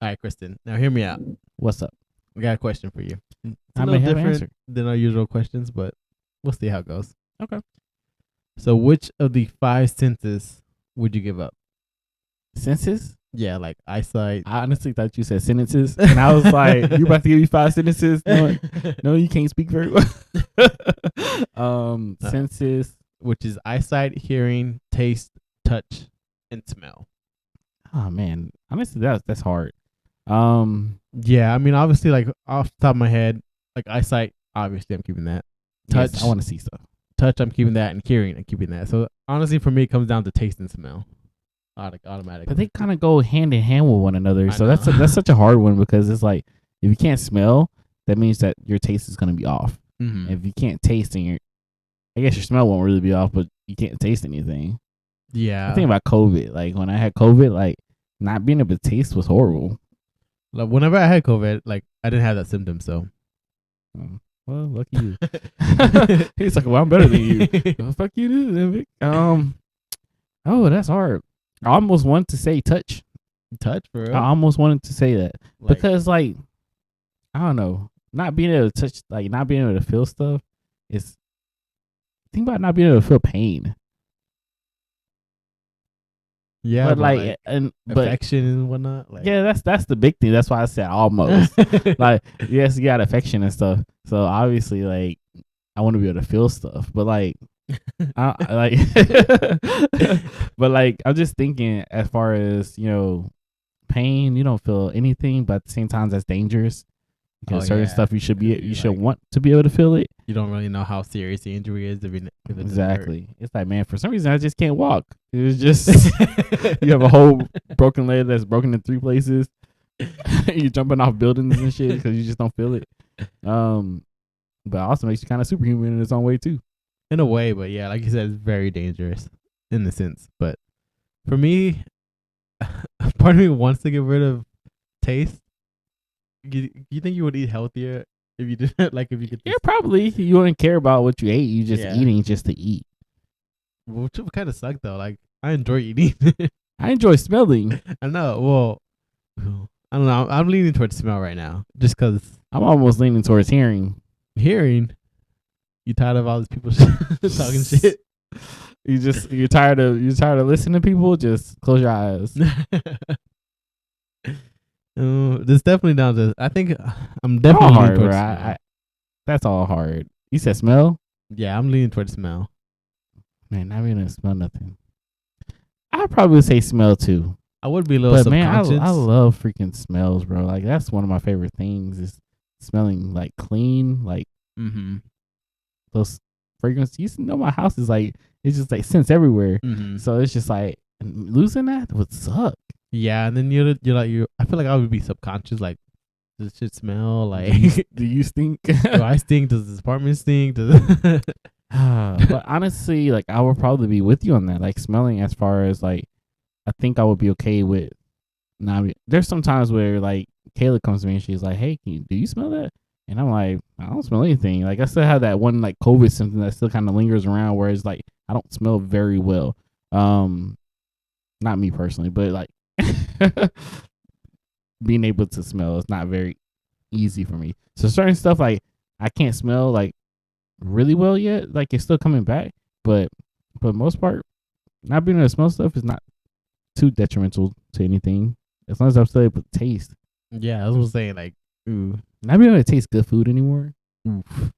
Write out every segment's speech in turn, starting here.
All right, Kristen. Now hear me out. What's up? We got a question for you. It's a I may little have an different answer. than our usual questions, but we'll see how it goes. Okay. So, which of the five senses would you give up? Senses? Yeah, like eyesight. I honestly thought you said sentences, and I was like, "You about to give me 5 sentences? No, you can't speak very well." Senses. Which is eyesight, hearing, taste, touch, and smell. Oh man, honestly, that's hard. Yeah, I mean, obviously, like off the top of my head, like eyesight, obviously, I'm keeping that. Touch, yes, I want to see stuff. touch, I'm keeping that, and hearing, I'm keeping that. So honestly, for me, it comes down to taste and smell, automatically. But they kind of go hand in hand with one another, I so know. that's such a hard one because it's like if you can't smell, that means that your taste is gonna be off. Mm-hmm. If you can't taste, I guess your smell won't really be off, but you can't taste anything. Yeah. I think about COVID. Like when I had COVID, like not being able to taste was horrible. Like whenever I had COVID, like I didn't have that symptom, so. Well, lucky you. He's like, well, I'm better than you. Well, fuck you, dude. Oh, that's hard. I almost wanted to say touch. Touch for real? I almost wanted to say that Like, because, like, I don't know, not being able to touch, like, not being able to feel stuff is. Think about not being able to feel pain. yeah, but like but affection and whatnot. Like, yeah, that's the big thing. That's why I said almost. Like, yes, you got affection and stuff. So obviously, like, I want to be able to feel stuff, but like, I like, but like, I'm just thinking as far as pain. You don't feel anything, but at the same time, that's dangerous. Because certain stuff you should want to be able to feel it. You don't really know how serious the injury is if it exactly. It's like, man, for some reason I just can't walk. It's just you have a whole broken leg that's broken in 3 places. You're jumping off buildings and shit because you just don't feel it. But also makes you kind of superhuman in its own way too. In a way, but yeah, like you said, it's very dangerous in a sense. But for me, part of me wants to get rid of taste. You think you would eat healthier if you did like if you could? Yeah, probably. You wouldn't care about what you ate. You just eating just to eat. Which would kind of suck though. Like I enjoy eating. I enjoy smelling. I know. Well, I don't know. I'm leaning towards smell right now, just because I'm almost leaning towards hearing. Hearing. You tired of all these people talking shit? You're tired of listening to people. Just close your eyes. This definitely down to. I think I'm definitely hard, bro. That's all hard. You said smell? Yeah, I'm leaning towards smell. Man, not even smell nothing. I'd probably say smell too. I would be a little subconscious. Man, I love freaking smells, bro. Like that's one of my favorite things is smelling like clean, like those fragrances. You know, my house is like it's just like scents everywhere. So it's just like losing that would suck. Yeah, and then you're like I feel like I would be subconscious. Like, does shit smell? Like, do you stink? Do I stink? Does this apartment stink? But honestly, like I would probably be with you on that. Like smelling, as far as like, I think I would be okay with. There's some times where like Kayla comes to me and she's like, "Hey, do you smell that?" And I'm like, "I don't smell anything." Like I still have that one like COVID symptom that still kind of lingers around, where it's like I don't smell very well. Not me personally, but like. Being able to smell is not very easy for me. So certain stuff like I can't smell like really well yet. Like it's still coming back, but for the most part, not being able to smell stuff is not too detrimental to anything as long as I'm still able to taste. Yeah, I was saying like, not being able to taste good food anymore. Oof.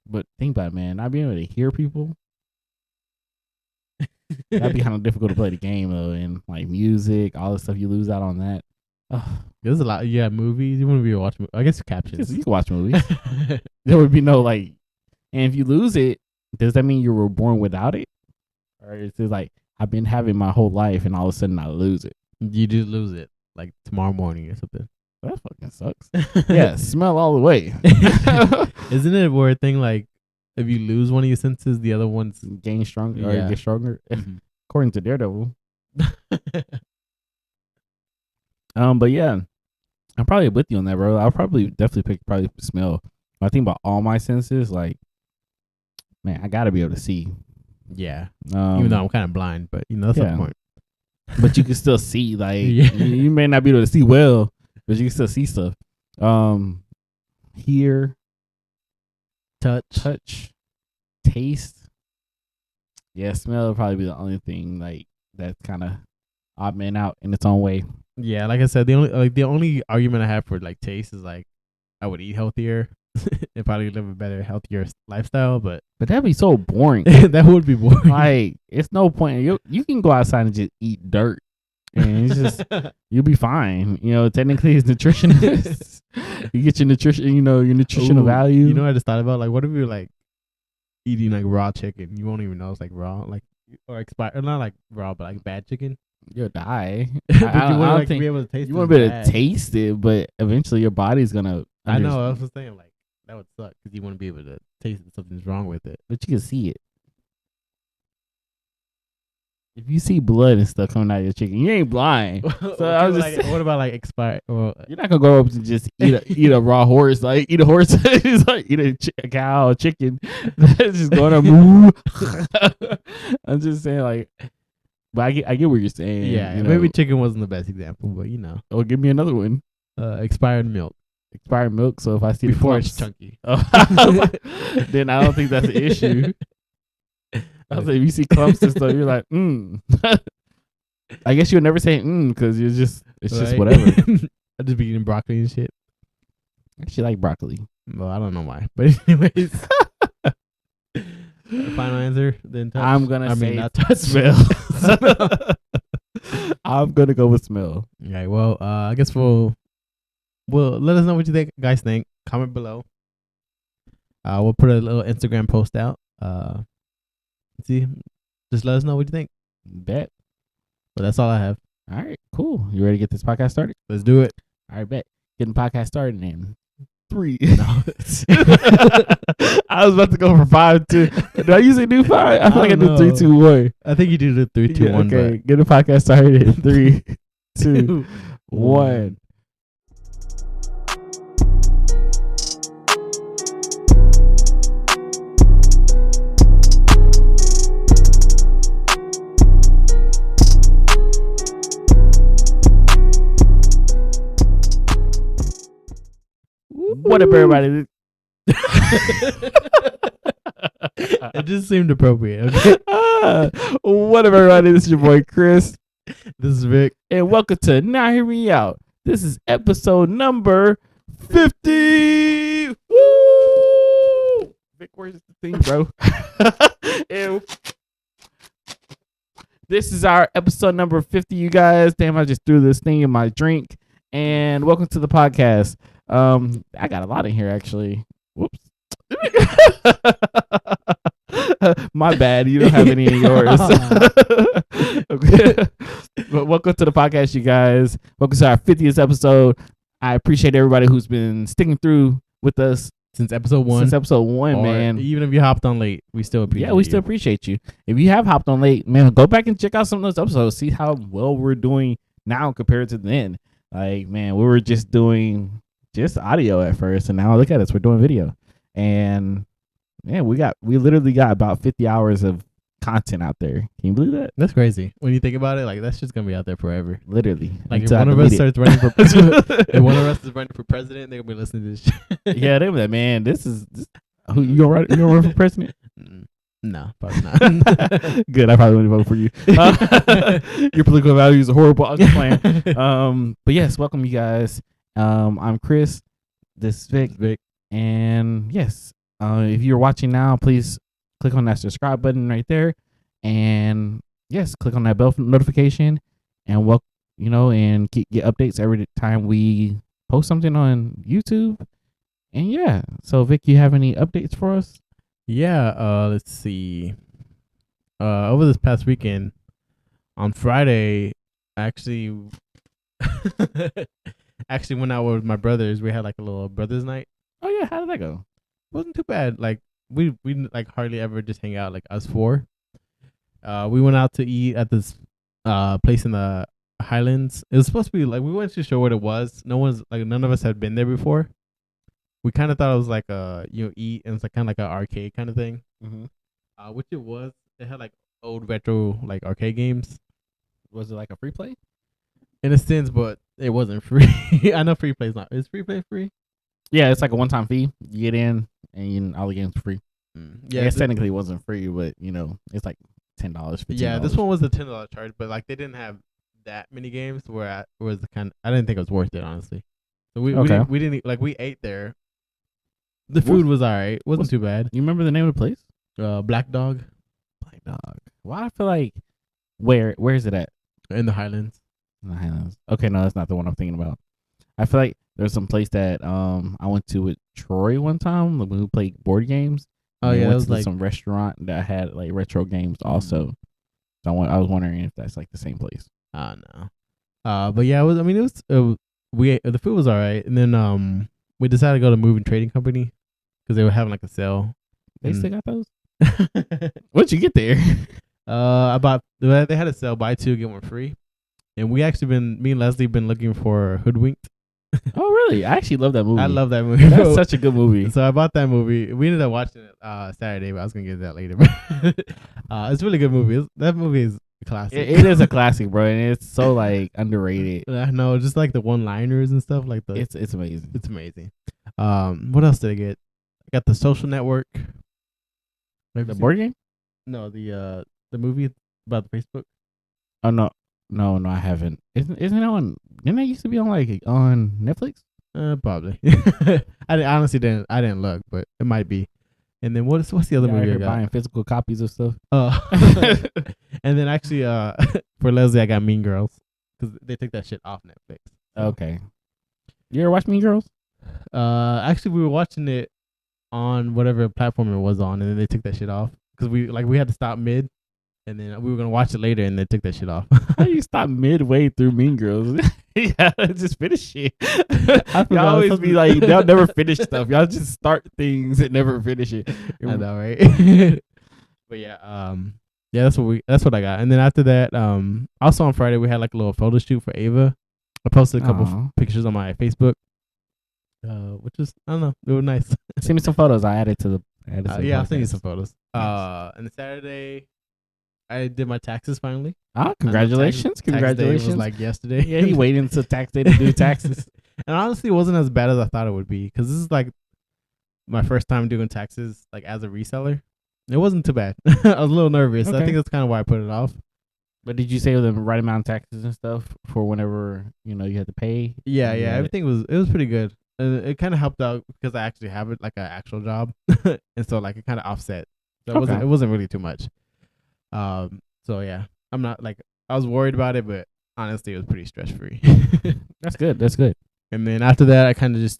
But think about it, man. Not being able to hear people. That'd be kind of difficult to play the game though, and like music, all the stuff you lose out on that. There's a lot. Yeah, movies. You want to be watching? I guess captions. You can watch movies. There would be no like, and if you lose it, does that mean you were born without it, or is it like I've been having my whole life and all of a sudden I lose it? You do lose it like tomorrow morning or something. That fucking sucks. Yeah, smell all the way. Isn't it a weird thing like? If you lose one of your senses, the other ones gain stronger or get stronger. According to Daredevil. But yeah, I'm probably with you on that, bro. I'll probably definitely pick smell. When I think about all my senses, like, man, I gotta be able to see. Yeah. Even though I'm kind of blind, but that's the point. but you can still see. Like Yeah. you may not be able to see well, but you can still see stuff. Hear, touch, taste. Yeah, smell would probably be the only thing like that's kind of odd man out in its own way. Yeah, like I said, the only argument I have for like taste is like I would eat healthier and probably live a better, healthier lifestyle, but But that'd be so boring. that would be boring. Like, it's no point. You can go outside and just eat dirt, and it's just you'll be fine. You know, technically, it's nutritionist. You get your nutrition. You know, your nutritional Ooh, value. You know, what I just thought about, like, what if you're like eating like raw chicken? You won't even know it's like raw, like, or expired, not like raw, but like bad chicken. You'll die. But you I want to don't like think be able to taste. you want to be able to taste it, but eventually your body's gonna. I know. I was just saying, like, that would suck because you want to be able to taste that something's wrong with it. But you can see it. If you see blood and stuff coming out of your chicken, you ain't blind. So I was just like, what about like expired? Or you're not gonna go up and just eat a raw horse, like eat a horse, it's like eat a cow, a chicken. That's just going to move. I'm just saying, like, but I get what you're saying. yeah, you know? maybe chicken wasn't the best example, but you know, Or give me another one. expired milk Expired milk. So if I see before the it's clumps, chunky. then I don't think that's an issue. I was like, if you see clumps and stuff, you're like, I guess you'll never say because it's just whatever. I just be eating broccoli and shit. I actually like broccoli. Well, I don't know why, but anyways. Final answer. Then touch. I'm gonna say not touch. smell. I'm gonna go with smell. Okay. Well, I guess we'll let us know what you guys think. Comment below. We'll put a little Instagram post out. See, just let us know what you think. Bet. But that's all I have. All right, cool. You ready to get this podcast started? Let's do it. All right, bet. Getting the podcast started in 3. No. I was about to go for 5 too. Do I usually do 5? I feel like I do 3, 2, 1. I think you do the 3, 2, 1. Okay, get the podcast started in 3, 2, 1. What up, everybody? It just seemed appropriate. Okay. What up, everybody? This is your boy Chris. This is Vic. And welcome to Now Hear Me Out. This is episode number 50. Woo! Vic, where's the thing, bro? And this is our episode number 50, you guys. Damn, I just threw this thing in my drink. And welcome to the podcast. I got a lot in here, actually. Whoops. My bad. You don't have any in yours. Okay. But welcome to the podcast, you guys. Welcome to our 50th episode. I appreciate everybody who's been sticking through with us Since episode 1. Man. Even if you hopped on late, we still appreciate you. Yeah, we still appreciate you. If you have hopped on late, man, go back and check out some of those episodes. See how well we're doing now compared to then. Like, man, we were just doing just audio at first, and now look at us, we're doing video. And man, we literally got about 50 hours of content out there. Can you believe that? That's crazy. When you think about it, like that's just gonna be out there forever. Literally. Like if one of us starts running for if one of us is running for president, they're gonna be listening to this shit. Yeah, they be like, man, this who you gonna run for president? No, probably not. Good, I probably wouldn't vote for you. Your political values are horrible. I'm just playing. But yes, welcome you guys. I'm Chris. This is Vic. And yes, if you're watching now, please click on that subscribe button right there. And yes, click on that bell notification and and get updates every time we post something on YouTube. And yeah, so Vic, you have any updates for us? Yeah, let's see. Over this past weekend, on Friday, actually went out with my brothers. We had like a little brothers' night. Oh yeah, how did that go? Wasn't too bad. Like we like hardly ever just hang out, like us 4. We went out to eat at this place in the Highlands. It was supposed to be like we weren't too sure what it was. None of us had been there before. We kind of thought it was like eat, and it's like kind of like an arcade kind of thing. Mm-hmm. Which it was. It had like old retro like arcade games. Was it like a free play? in a sense, but it wasn't free. I know free play's not. Is free play free? Yeah, it's like a one-time fee. You get in, and all the games are free. Yeah, I guess technically it wasn't free, but it's like $10, $15. Yeah, this one was a $10 charge, but like they didn't have that many games where I didn't think it was worth it, honestly. So we didn't like we ate there. The food was alright, wasn't too bad. You remember the name of the place? Black Dog. Black Dog. Why I feel like where is it at? In the Highlands. In the Highlands. Okay, no, that's not the one I'm thinking about. I feel like there's some place that I went to with Troy one time when we played board games. Oh yeah, it was like some restaurant that had like retro games also. So I was wondering if that's like the same place. No. But yeah, it was. I mean, the food was alright, and then we decided to go to Moving Trading Company because they were having like a sale. They still got those. What'd you get there? They had a sale, buy two get one free, and me and Leslie been looking for Hoodwinked. Oh really? I actually love that movie. I love that movie. That's such a good movie. So I bought that movie. We ended up watching it Saturday, but I was gonna get that later. It's a really good movie. That movie is a classic. It is a classic, bro, and it's so like underrated. I know, just like the one-liners and stuff like that. It's amazing. It's amazing. What else did I get? I got The Social Network. The board game? No, the movie about Facebook. Oh no, I haven't. Isn't it on? Didn't it used to be on on Netflix? Probably. I honestly didn't look, but it might be. And then what's the other movie I got? Buying physical copies of stuff. And then actually, for Leslie, I got Mean Girls because they took that shit off Netflix. So. Okay. You ever watch Mean Girls? Actually, we were watching it on whatever platform it was on, and then they took that shit off because we had to stop mid, and then we were gonna watch it later, and they took that shit off. How do you stop midway through Mean Girls? Yeah, just finish it. Y'all always be like, y'all never finish stuff. Y'all just start things and never finish it. I know, right? But yeah, that's what I got. And then after that, also on Friday we had like a little photo shoot for Ava. I posted a couple pictures on my Facebook. Which is, I don't know, they were nice. Send me some photos. I added to the. Yeah, I'll send you some photos. Nice. And Saturday, I did my taxes finally. Congratulations! Congratulations! Tax day was like yesterday. Yeah, he waited until tax day to do taxes. And honestly, it wasn't as bad as I thought it would be because this is like my first time doing taxes like as a reseller. It wasn't too bad. I was a little nervous. Okay. I think that's kind of why I put it off. But did you save the right amount of taxes and stuff for whenever you had to pay? Yeah, everything was pretty good. It kind of helped out because I actually have it like an actual job, and so like it kind of offset. So it wasn't really too much. So yeah, I'm not like I was worried about it, but honestly, it was pretty stress free. That's good. That's good. And then after that, I kind of just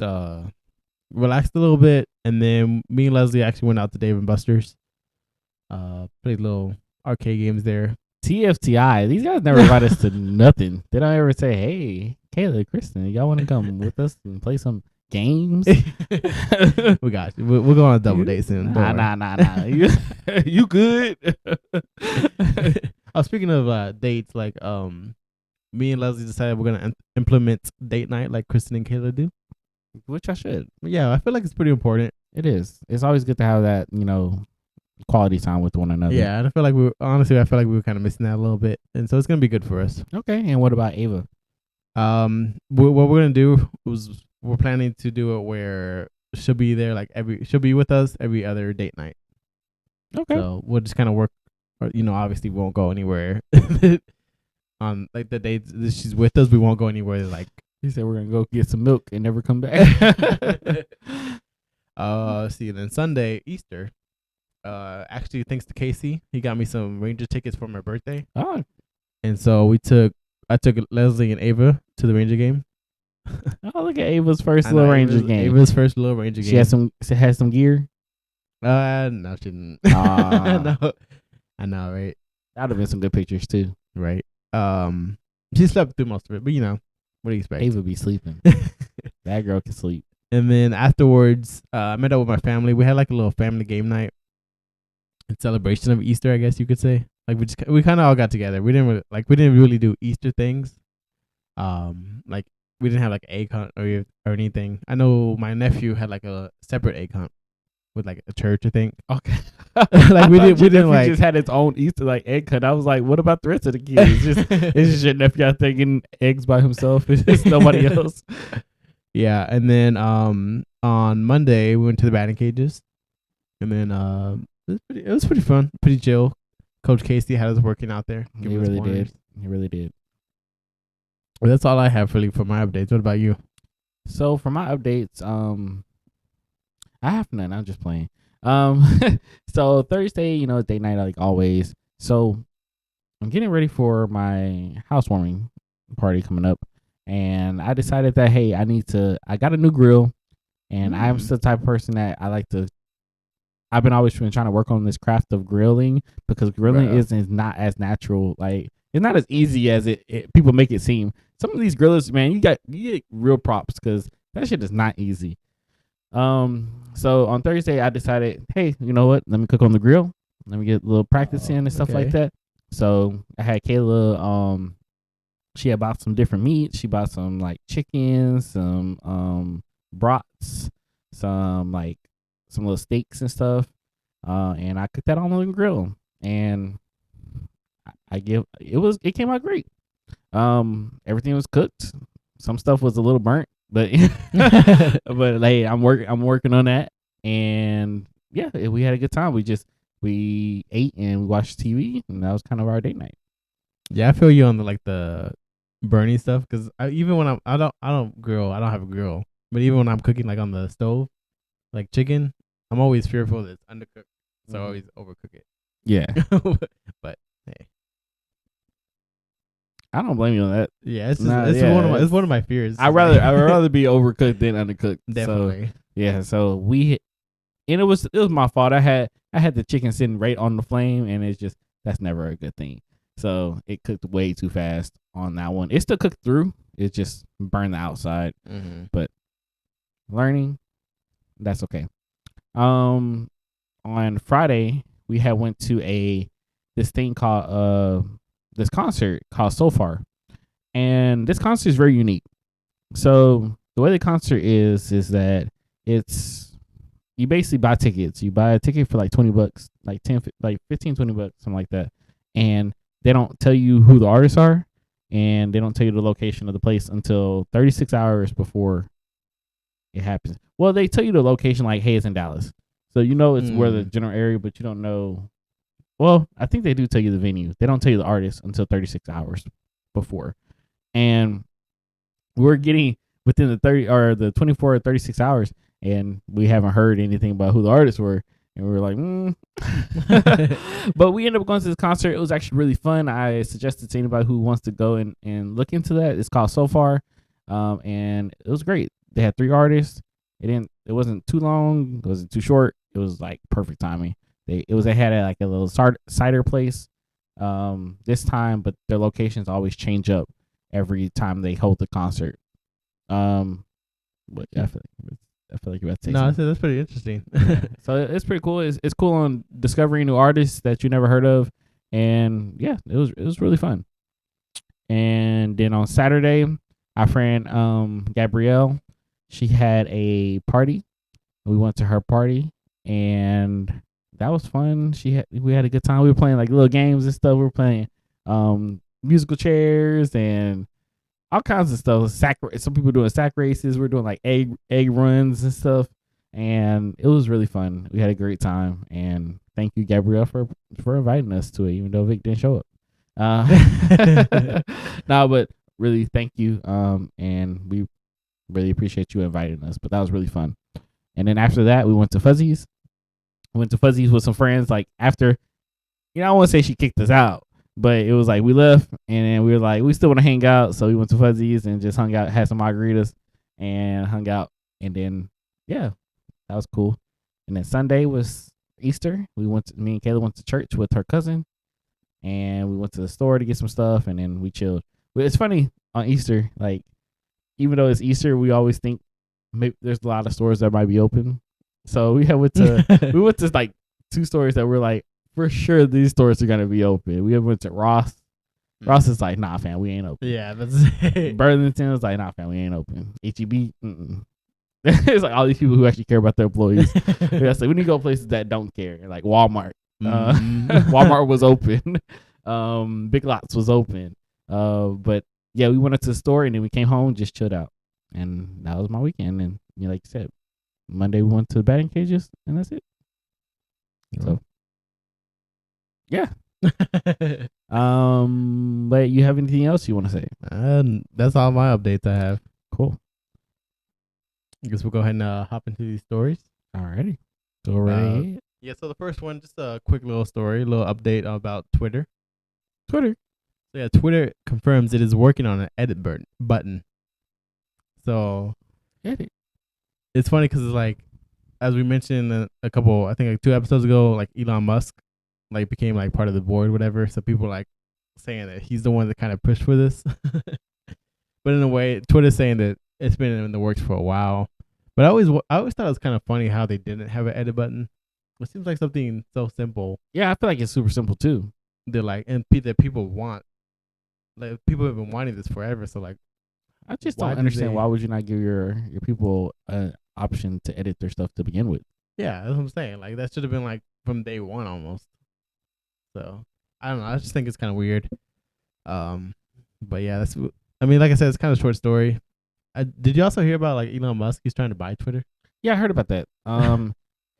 relaxed a little bit, and then me and Leslie actually went out to Dave and Buster's. Played little arcade games there. TFTI. These guys never invite us to nothing. They don't ever say, "Hey, Kayla, Kristen, y'all want to come with us and play some games?" We got you. We'll go on a double date soon. Nah. You good? Speaking of dates, like me and Leslie decided we're gonna implement date night like Kristen and Kayla do, which I should. Yeah, I feel like it's pretty important. It is. It's always good to have that, quality time with one another. Yeah, and I feel like we were kind of missing that a little bit, and so it's gonna be good for us. Okay, and what about Ava? What we're gonna do is we're planning to do it where she'll be there she'll be with us every other date night. Okay. So we'll just kind of work, obviously we won't go anywhere on like the days that she's with us. We won't go anywhere. Like he said, we're gonna go get some milk and never come back. See, then Sunday, Easter. Actually, thanks to Casey, he got me some Ranger tickets for my birthday. Oh, and so I took Leslie and Ava to the Ranger game. Oh, look at Ava's first little Ranger game. Ava's first little Ranger game. She had some gear. No, she didn't. No, I know, right? That'd have been some good pictures too, right? She slept through most of it, but what do you expect? Ava be sleeping. That girl can sleep. And then afterwards, I met up with my family. We had like a little family game night in celebration of Easter, I guess you could say. Like we kind of all got together. We didn't really do Easter things. Like we didn't have like egg hunt or anything. I know my nephew had like a separate egg hunt. with like a church, I think. Okay. Like we didn't like just had its own Easter like egg cut. I was like, what about the rest of the kids? It's just your nephew out there getting eggs by himself. It's just nobody else. Yeah, and then on Monday we went to the batting cages, and then it was pretty fun, pretty chill. Coach Casey had us working out there. He really did. He really did. Well, that's all I have for my updates. What about you? So for my updates, I have none. I'm just playing. So Thursday, date night like always. So I'm getting ready for my housewarming party coming up, and I decided that hey, I got a new grill, and I'm the type of person that I've been always been trying to work on this craft of grilling, because grilling is not as natural. Like, it's not as easy as it people make it seem. Some of these grillers, man, you get real props, because that shit is not easy. So on Thursday I decided, hey, you know what? Let me cook on the grill. Let me get a little practice in and stuff like that. So I had Kayla. She had bought some different meats. She bought some like chicken, some brats, some little steaks and stuff. And I cooked that on the grill, and it came out great. Everything was cooked. Some stuff was a little burnt, but but hey, I'm working on that. And yeah, we had a good time. We ate and we watched TV, and that was kind of our date night. Yeah, I feel you on the burning stuff, because even when I don't grill, I don't have a grill. But even when I'm cooking like on the stove, like chicken, I'm always fearful that it's undercooked, so I always overcook it. Yeah, but hey, I don't blame you on that. Yeah, it's one of my fears. I'd rather be overcooked than undercooked. Definitely. So, yeah. So it was my fault. I had the chicken sitting right on the flame, and that's never a good thing. So it cooked way too fast on that one. It still cooked through. It just burned the outside. But learning, that's okay. On Friday we went to this thing called this concert called So Far, and this concert is very unique. So the way the concert is that you basically buy tickets. You buy a ticket for like $20, like 10, like 15, $20, something like that, and they don't tell you who the artists are, and they don't tell you the location of the place until 36 hours before it happens. Well, they tell you the location, like, hey, it's in Dallas, so it's where the general area, but you don't know. Well, I think they do tell you the venue. They don't tell you the artist until 36 hours before. And we're getting within the 30 or the 24 or 36 hours, and we haven't heard anything about who the artists were. And we were like, But we ended up going to this concert. It was actually really fun. I suggested to anybody who wants to go and look into that. It's called So Far. And it was great. They had 3 artists. It wasn't too long. It wasn't too short. It was like perfect timing. They had like a little cider place this time, but their locations always change up every time they hold the concert. But I feel like you're about to say something. No, that's pretty interesting. So it's pretty cool. It's cool on discovering new artists that you never heard of, and yeah, it was really fun. And then on Saturday, our friend Gabrielle, she had a party. We went to her party, and that was fun. We had a good time. We were playing like little games and stuff. We were playing musical chairs and all kinds of stuff. Some people doing sack races. We're doing like egg runs and stuff, and it was really fun. We had a great time, and thank you, Gabrielle, for inviting us to it, even though Vic didn't show up. No, but really, thank you. And we really appreciate you inviting us. But that was really fun. And then after that, we went to Fuzzy's. Went to Fuzzy's with some friends. Like after, I don't want to say she kicked us out, but it was like we left, and then we were like, we still want to hang out, so we went to Fuzzy's and just hung out, had some margaritas, and hung out. And then yeah, that was cool. And then Sunday was Easter. Me and Kayla went to church with her cousin, and we went to the store to get some stuff, and then we chilled. But it's funny on Easter, like even though it's Easter, we always think maybe there's a lot of stores that might be open. So we went to like 2 stores that were like, for sure these stores are gonna be open. We went to Ross. Ross is like, nah, fam, we ain't open. Yeah, that's Burlington was like, nah, fam, we ain't open. HEB, It's like all these people who actually care about their employees. It's like we need to go places that don't care, like Walmart. Walmart was open. Big Lots was open. But yeah, we went to the store and then we came home, just chilled out, and that was my weekend. And like you said, Monday we went to the batting cages, and that's it. So yeah. But you have anything else you want to say? That's all my updates I have. Cool. I guess we'll go ahead and hop into these stories. Alrighty. Go right ahead. Yeah, so the first one, just a quick little story, a little update about Twitter. So yeah, Twitter confirms it is working on an edit button. So edit. It's funny because it's like, as we mentioned a couple, I think like 2 episodes ago, like Elon Musk like became like part of the board, whatever. So people like saying that he's the one that kind of pushed for this. But in a way, Twitter's saying that it's been in the works for a while. But I always thought it was kind of funny how they didn't have an edit button. It seems like something so simple. Yeah, I feel like it's super simple too. They're like, and that people want. Like people have been wanting this forever. So like, I just don't understand why would you not give your people an option to edit their stuff to begin with? Yeah, that's what I'm saying. Like that should have been like from day one almost. So I don't know. I just think it's kind of weird. But yeah, that's. I mean, like I said, it's kind of a short story. Did you also hear about like Elon Musk? He's trying to buy Twitter. Yeah, I heard about that.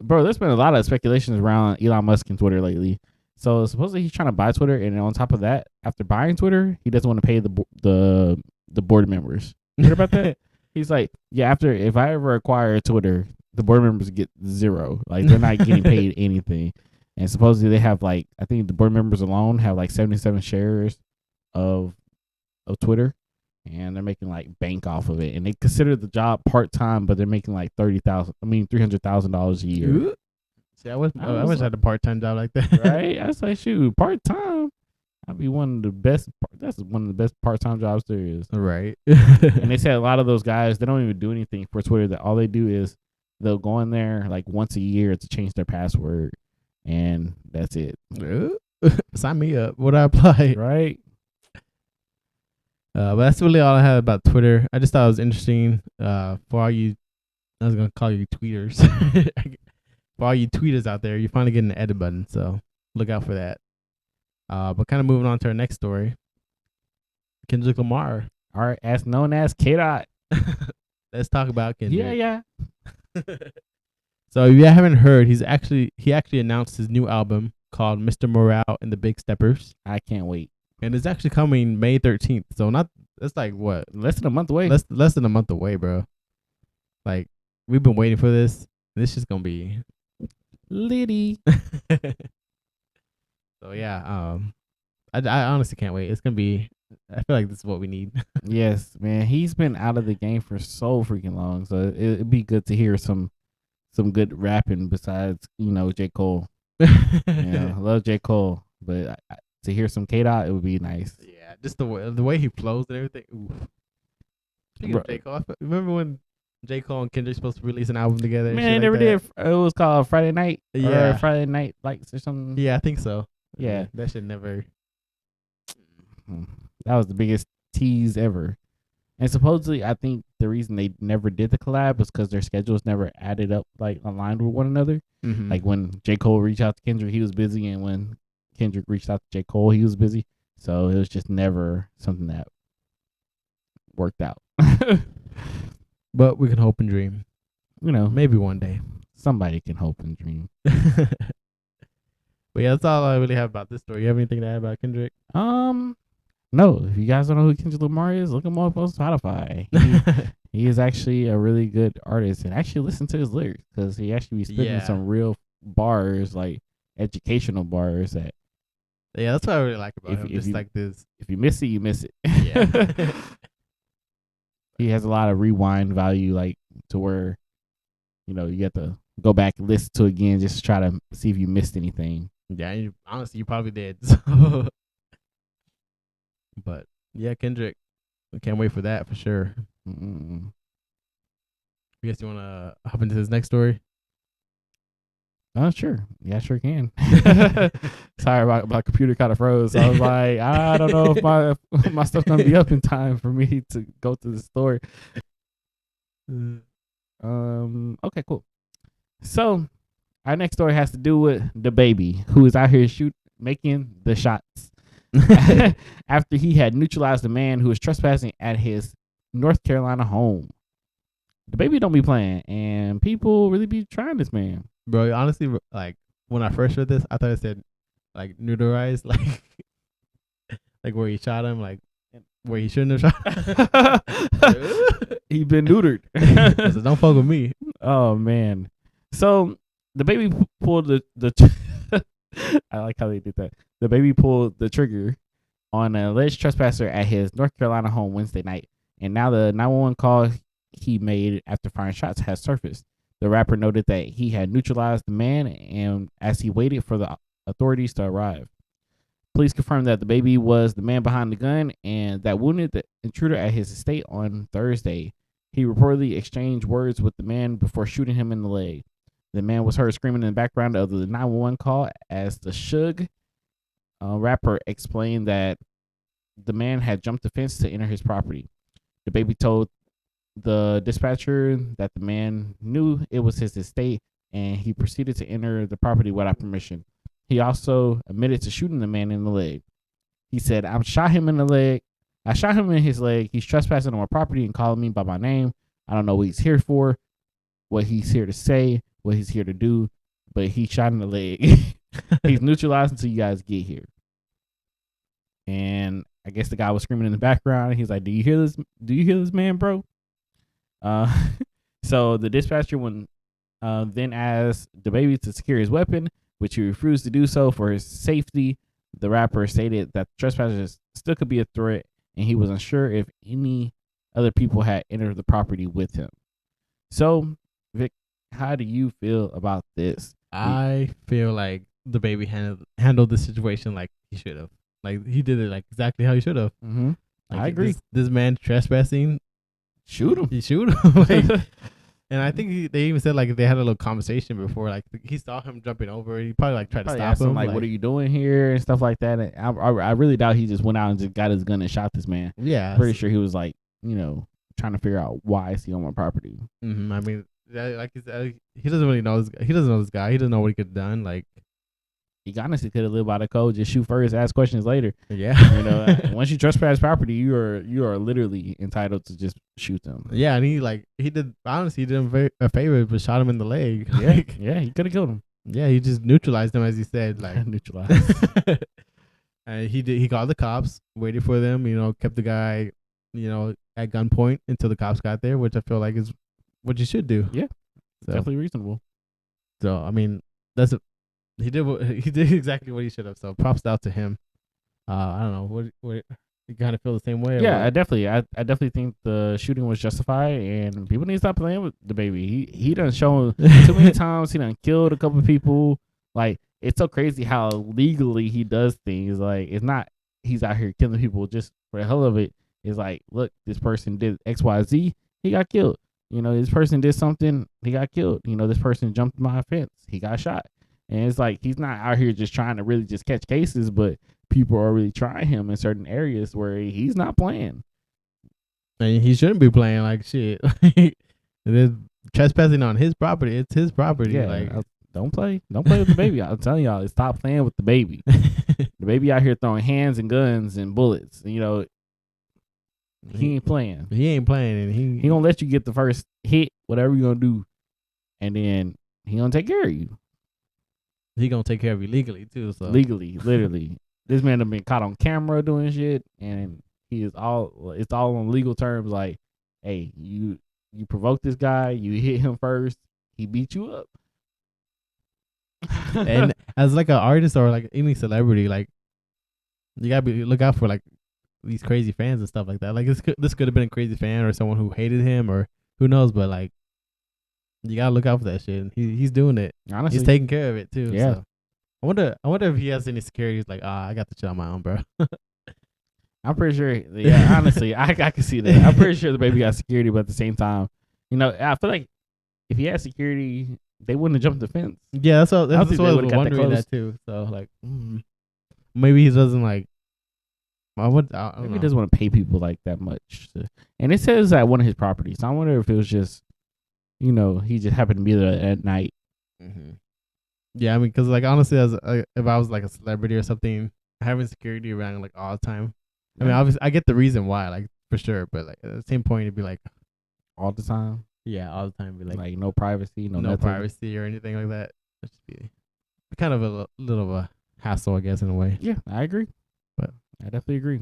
Bro, there's been a lot of speculations around Elon Musk and Twitter lately. So supposedly he's trying to buy Twitter, and on top of that, after buying Twitter, he doesn't want to pay the board members. You heard about that? He's like, yeah, if I ever acquire Twitter, the board members get zero. Like they're not getting paid anything. And supposedly they have like, I think the board members alone have like 77 shares of Twitter, and they're making like bank off of it. And they consider the job part-time, but they're making like $300,000 a year. See, I wish I had a part-time job like that. Right? I was like, shoot, part-time. I'd be one of the best. That's one of the best part-time jobs there is. Right. And they said a lot of those guys, they don't even do anything for Twitter. That all they do is they'll go in there like once a year to change their password, and that's it. Sign me up. Would I apply? Right. But that's really all I have about Twitter. I just thought it was interesting. For all you, I was gonna call you tweeters. For all you tweeters out there, you're finally getting an edit button, so look out for that. But kind of moving on to our next story. Kendrick Lamar. All right, as known as K-Dot. Let's talk about Kendrick. Yeah. So if you haven't heard, he actually announced his new album called Mr. Morale and the Big Steppers. I can't wait. And it's actually coming May 13th. So that's like what? Less than a month away. Less than a month away, bro. Like we've been waiting for this. This is gonna be litty. So yeah, I honestly can't wait. It's gonna be. I feel like this is what we need. Yes, man. He's been out of the game for so freaking long, so it'd be good to hear some good rapping besides J. Cole. I love J. Cole, but to hear some K-Dot, it would be nice. Yeah, just the way he flows and everything. Ooh. Speaking of J. Cole, remember when J. Cole and Kendrick supposed to release an album together? Man, they never did. It was called Friday Night. Yeah, or Friday Night Lights or something. Yeah, I think so. Yeah, that should never. That was the biggest tease ever. And supposedly, I think the reason they never did the collab was because their schedules never added up, like aligned with one another. Mm-hmm. Like when J. Cole reached out to Kendrick, he was busy, and when Kendrick reached out to J. Cole, he was busy. So it was just never something that worked out. But we can hope and dream. Maybe one day somebody can hope and dream. But yeah, that's all I really have about this story. You have anything to add about Kendrick? No. If you guys don't know who Kendrick Lamar is, look him up on Spotify. He is actually a really good artist, and actually listen to his lyrics because he actually be spitting some real bars, like educational bars that. Yeah, that's what I really like about him. Just like this. If you miss it, you miss it. Yeah. He has a lot of rewind value, like to where, you have to go back and listen to it again just to try to see if you missed anything. Yeah, honestly, you probably did. So. But yeah, Kendrick, I can't wait for that for sure. I guess you want to hop into this next story? Sure. Yeah, sure can. Sorry, my computer kind of froze. I was like, I don't know if my stuff's gonna be up in time for me to go to the store. Okay, cool. So our next story has to do with DaBaby, who is out here making the shots after he had neutralized the man who was trespassing at his North Carolina home. DaBaby don't be playing, and people really be trying this man. Bro, honestly, like when I first read this, I thought it said like neuterized, like where he shot him, like where he shouldn't have shot. He been neutered. So don't fuck with me. Oh man. So DaBaby pulled the I like how they did that. DaBaby pulled the trigger on an alleged trespasser at his North Carolina home Wednesday night, and now the 911 call he made after firing shots has surfaced. The rapper noted that he had neutralized the man, and as he waited for the authorities to arrive, police confirmed that DaBaby was the man behind the gun and that wounded the intruder at his estate on Thursday. He reportedly exchanged words with the man before shooting him in the leg. The man was heard screaming in the background of the 911 call as the Suge rapper explained that the man had jumped the fence to enter his property. DaBaby told the dispatcher that the man knew it was his estate and he proceeded to enter the property without permission. He also admitted to shooting the man in the leg. He said, I shot him in the leg. I shot him in his leg. He's trespassing on my property and calling me by my name. I don't know what he's here for, what he's here to say, what he's here to do, but he shot in the leg. He's neutralized until you guys get here. And I guess the guy was screaming in the background. He's like, do you hear this? Do you hear this man, bro? So the dispatcher then asked DaBaby to secure his weapon, which he refused to do so for his safety. The rapper stated that trespassers still could be a threat, and he was unsure if any other people had entered the property with him. So, Vic, how do you feel about this? I feel like DaBaby handled the situation like he should have. Like he did it like exactly how he should have. Mm-hmm. Like, I agree. This man trespassing, shoot him. He shoot him. And I think they even said like they had a little conversation before. Like he saw him jumping over. He probably like tried to stop him. Like, what are you doing here and stuff like that. And I really doubt he just went out and just got his gun and shot this man. Yeah, pretty sure he was like, trying to figure out why is he on my property. Mm-hmm. I mean, like he said, he doesn't really know. He doesn't know this guy. He doesn't know what he could have done. Like he honestly could have lived by the code. Just shoot first, ask questions later. Yeah, once you trespass property, you are literally entitled to just shoot them. Yeah, and he did him a favor, but shot him in the leg. Yeah, yeah, he could have killed him. Yeah, he just neutralized him, as he said. Like neutralized. And he called the cops, waited for them. Kept the guy, at gunpoint until the cops got there, which I feel like is what you should do. Yeah, definitely reasonable. So I mean, he did exactly what he should have. So props out to him. I don't know what you kind of feel the same way. Yeah, I definitely think the shooting was justified, and people need to stop playing with DaBaby. He done shown too many times. He done killed a couple of people. Like it's so crazy how legally he does things. Like it's not he's out here killing people just for the hell of it. It's like, look, this person did X, Y, Z. He got killed. This person did something. He got killed. This person jumped my fence. He got shot. And it's like he's not out here just trying to really just catch cases, but people are really trying him in certain areas where he's not playing. And he shouldn't be playing like shit. There's trespassing on his property. It's his property. Yeah, like don't play with DaBaby. I'm telling y'all, stop playing with DaBaby. DaBaby out here throwing hands and guns and bullets. He ain't playing. He ain't playing, and he gonna let you get the first hit, whatever you gonna do, and then he gonna take care of you. He gonna take care of you legally too. So legally, literally, this man have been caught on camera doing shit, and it's all on legal terms. Like, hey, you provoked this guy, you hit him first, he beat you up. And as like an artist or like any celebrity, like you gotta look out for like these crazy fans and stuff like that. Like this could have been a crazy fan or someone who hated him or who knows, but like you gotta look out for that shit. He's doing it. Honestly, he's taking care of it too. Yeah. So. I wonder if he has any security. He's like, I got the shit on my own, bro. I'm pretty sure. Yeah, honestly, I can see that. I'm pretty sure DaBaby got security, but at the same time, I feel like if he had security, they wouldn't have jumped the fence. Yeah, that's what I was wondering that too. So like, maybe he doesn't like. Maybe he doesn't want to pay people like that much. And it says that one of his properties. So I wonder if it was just you know, he just happened to be there at night. Mm-hmm. Yeah, I mean, because like honestly, if I was like a celebrity or something, having security around like all the time. I mean, obviously, I get the reason why, like for sure, but like at the same point, it'd be like all the time. Yeah, all the time, be Like no privacy, no nothing. privacy or anything like that. It'd just be kind of a little of a hassle, I guess, in a way. Yeah, I agree. But I definitely agree.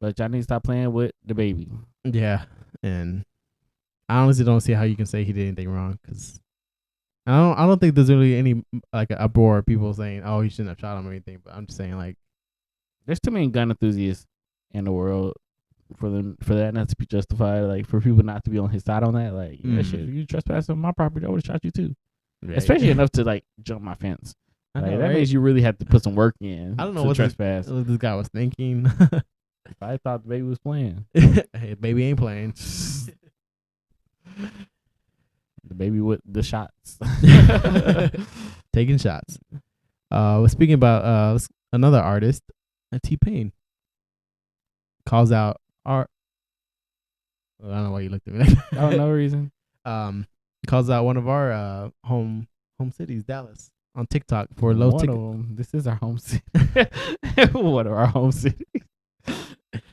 But y'all need to stop playing with DaBaby. Yeah, and I honestly don't see how you can say he did anything wrong, because I don't think there's really any like an uproar of people saying, "Oh, he shouldn't have shot him" or anything. But I'm just saying, like, there's too many gun enthusiasts in the world for that not to be justified. Like for people not to be on his side on that. Like yeah, shit, you trespassing on my property, I would have shot you too. Right. Especially enough to like jump my fence. I know, like, right? That means you really have to put some work in. I don't know what trespass. What this guy was thinking. I thought DaBaby was playing. Hey, baby ain't playing. DaBaby with the shots. Taking shots. We're speaking about another artist, T-Pain. Calls out our. I don't know why you looked at me like that. Oh, no reason. Calls out one of our home cities, Dallas, on TikTok for low ticket. This is our home city. What are our home cities?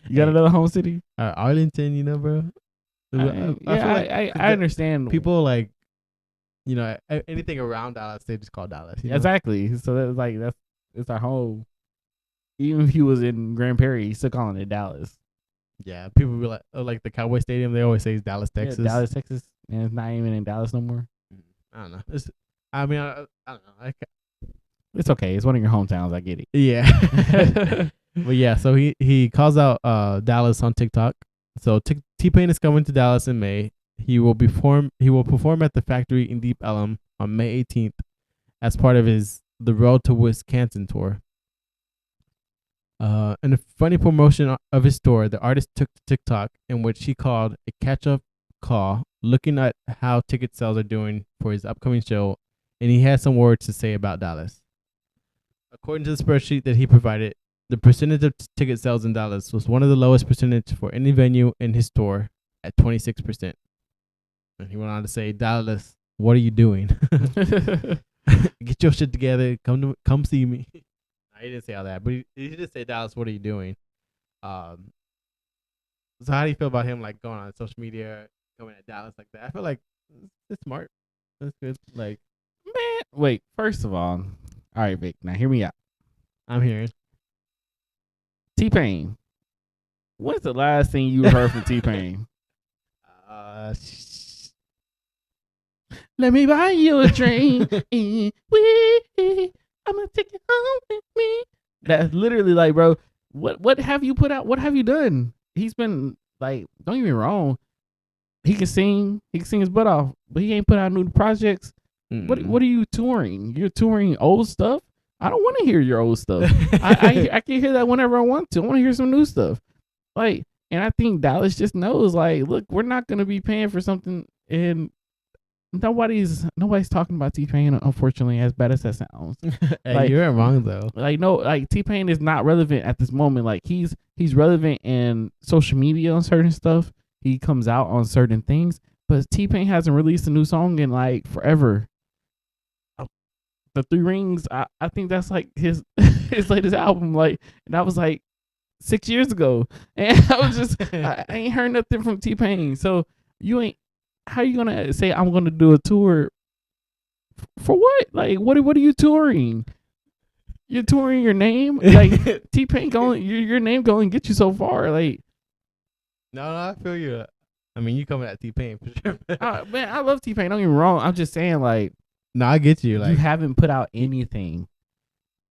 You got another home city? Arlington, you know, bro. I understand. People like, you know, anything around Dallas, they just call Dallas. You know? Exactly. So that's like it's our home. Even if he was in Grand Prairie, he's still calling it Dallas. Yeah, people be like the Cowboy Stadium. They always say it's Dallas, Texas. Yeah, Dallas, Texas, and it's not even in Dallas no more. I don't know. I don't know. It's okay. It's one of your hometowns. I get it. Yeah. But yeah, so he calls out Dallas on TikTok. So T-Pain is coming to Dallas in May. He will perform at the Factory in Deep Ellum on May 18th as part of The Road to Wisconsin tour. In a funny promotion of his tour, the artist took to TikTok, in which he called a catch-up call, looking at how ticket sales are doing for his upcoming show, and he had some words to say about Dallas. According to the spreadsheet that he provided, the percentage of ticket sales in Dallas was one of the lowest percentage for any venue in his tour at 26%. And he went on to say, "Dallas, what are you doing? Get your shit together. Come see me." He didn't say all that, but he did say, "Dallas, what are you doing?" So how do you feel about him like going on social media, coming at Dallas like that? I feel like it's smart. That's good. Like, man, wait. First of all right, Vic. Now hear me out. I'm hearing T-Pain. What's the last thing you heard from T-Pain? Let me buy you a drink. I'm gonna take you home with me. That's literally like, bro, what have you put out? What have you done? He's been like, don't get me wrong, he can sing his butt off, but he ain't put out new projects. What are you touring? You're touring old stuff? I don't want to hear your old stuff. I can hear that whenever I want to. I want to hear some new stuff. Like, and I think Dallas just knows, like, look, we're not gonna be paying for something, and nobody's talking about T-Pain, unfortunately, as bad as that sounds. Hey, like, you're wrong though. Like, no, like T-Pain is not relevant at this moment. Like, he's relevant in social media on certain stuff. He comes out on certain things, but T-Pain hasn't released a new song in like forever. The Three Rings, I think that's like his latest album. Like, and that was like 6 years ago, and I was just I ain't heard nothing from T-Pain. So how you gonna say I'm gonna do a tour for what? Like, what are you touring? You're touring your name? Like, T-Pain going, your name going to get you so far. Like, no, I feel you. I mean, you coming at T-Pain for sure. Man, I love T-Pain. Don't get me wrong. I'm just saying, like, no, I get you. Like, you haven't put out anything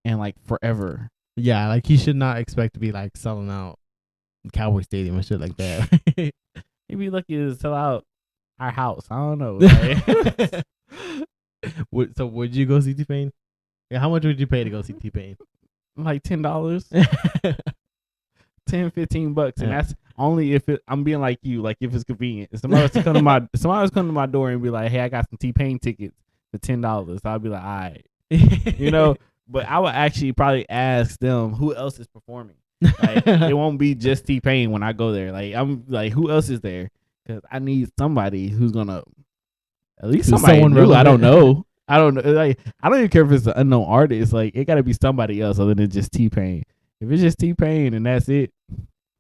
in like forever. Yeah, like he should not expect to be like selling out Cowboy Stadium and shit like that. He'd be lucky to sell out our house. I don't know. Like. So would you go see T-Pain? Yeah, how much would you pay to go see T-Pain? Like $10, $10, $15, and that's only if I'm being like you. Like if it's convenient. If somebody was to come to my door and be like, "Hey, I got some T-Pain tickets for $10," I'll be like, "All right," you know. But I would actually probably ask them who else is performing. Like, it won't be just T-Pain when I go there. Like, I'm like, who else is there? because I need somebody who's gonna at least Who's somebody someone new. I don't relevant. know. I don't know. Like I don't even care if it's an unknown artist. Like it got to be somebody else other than just T-Pain. If it's just T-Pain and that's it,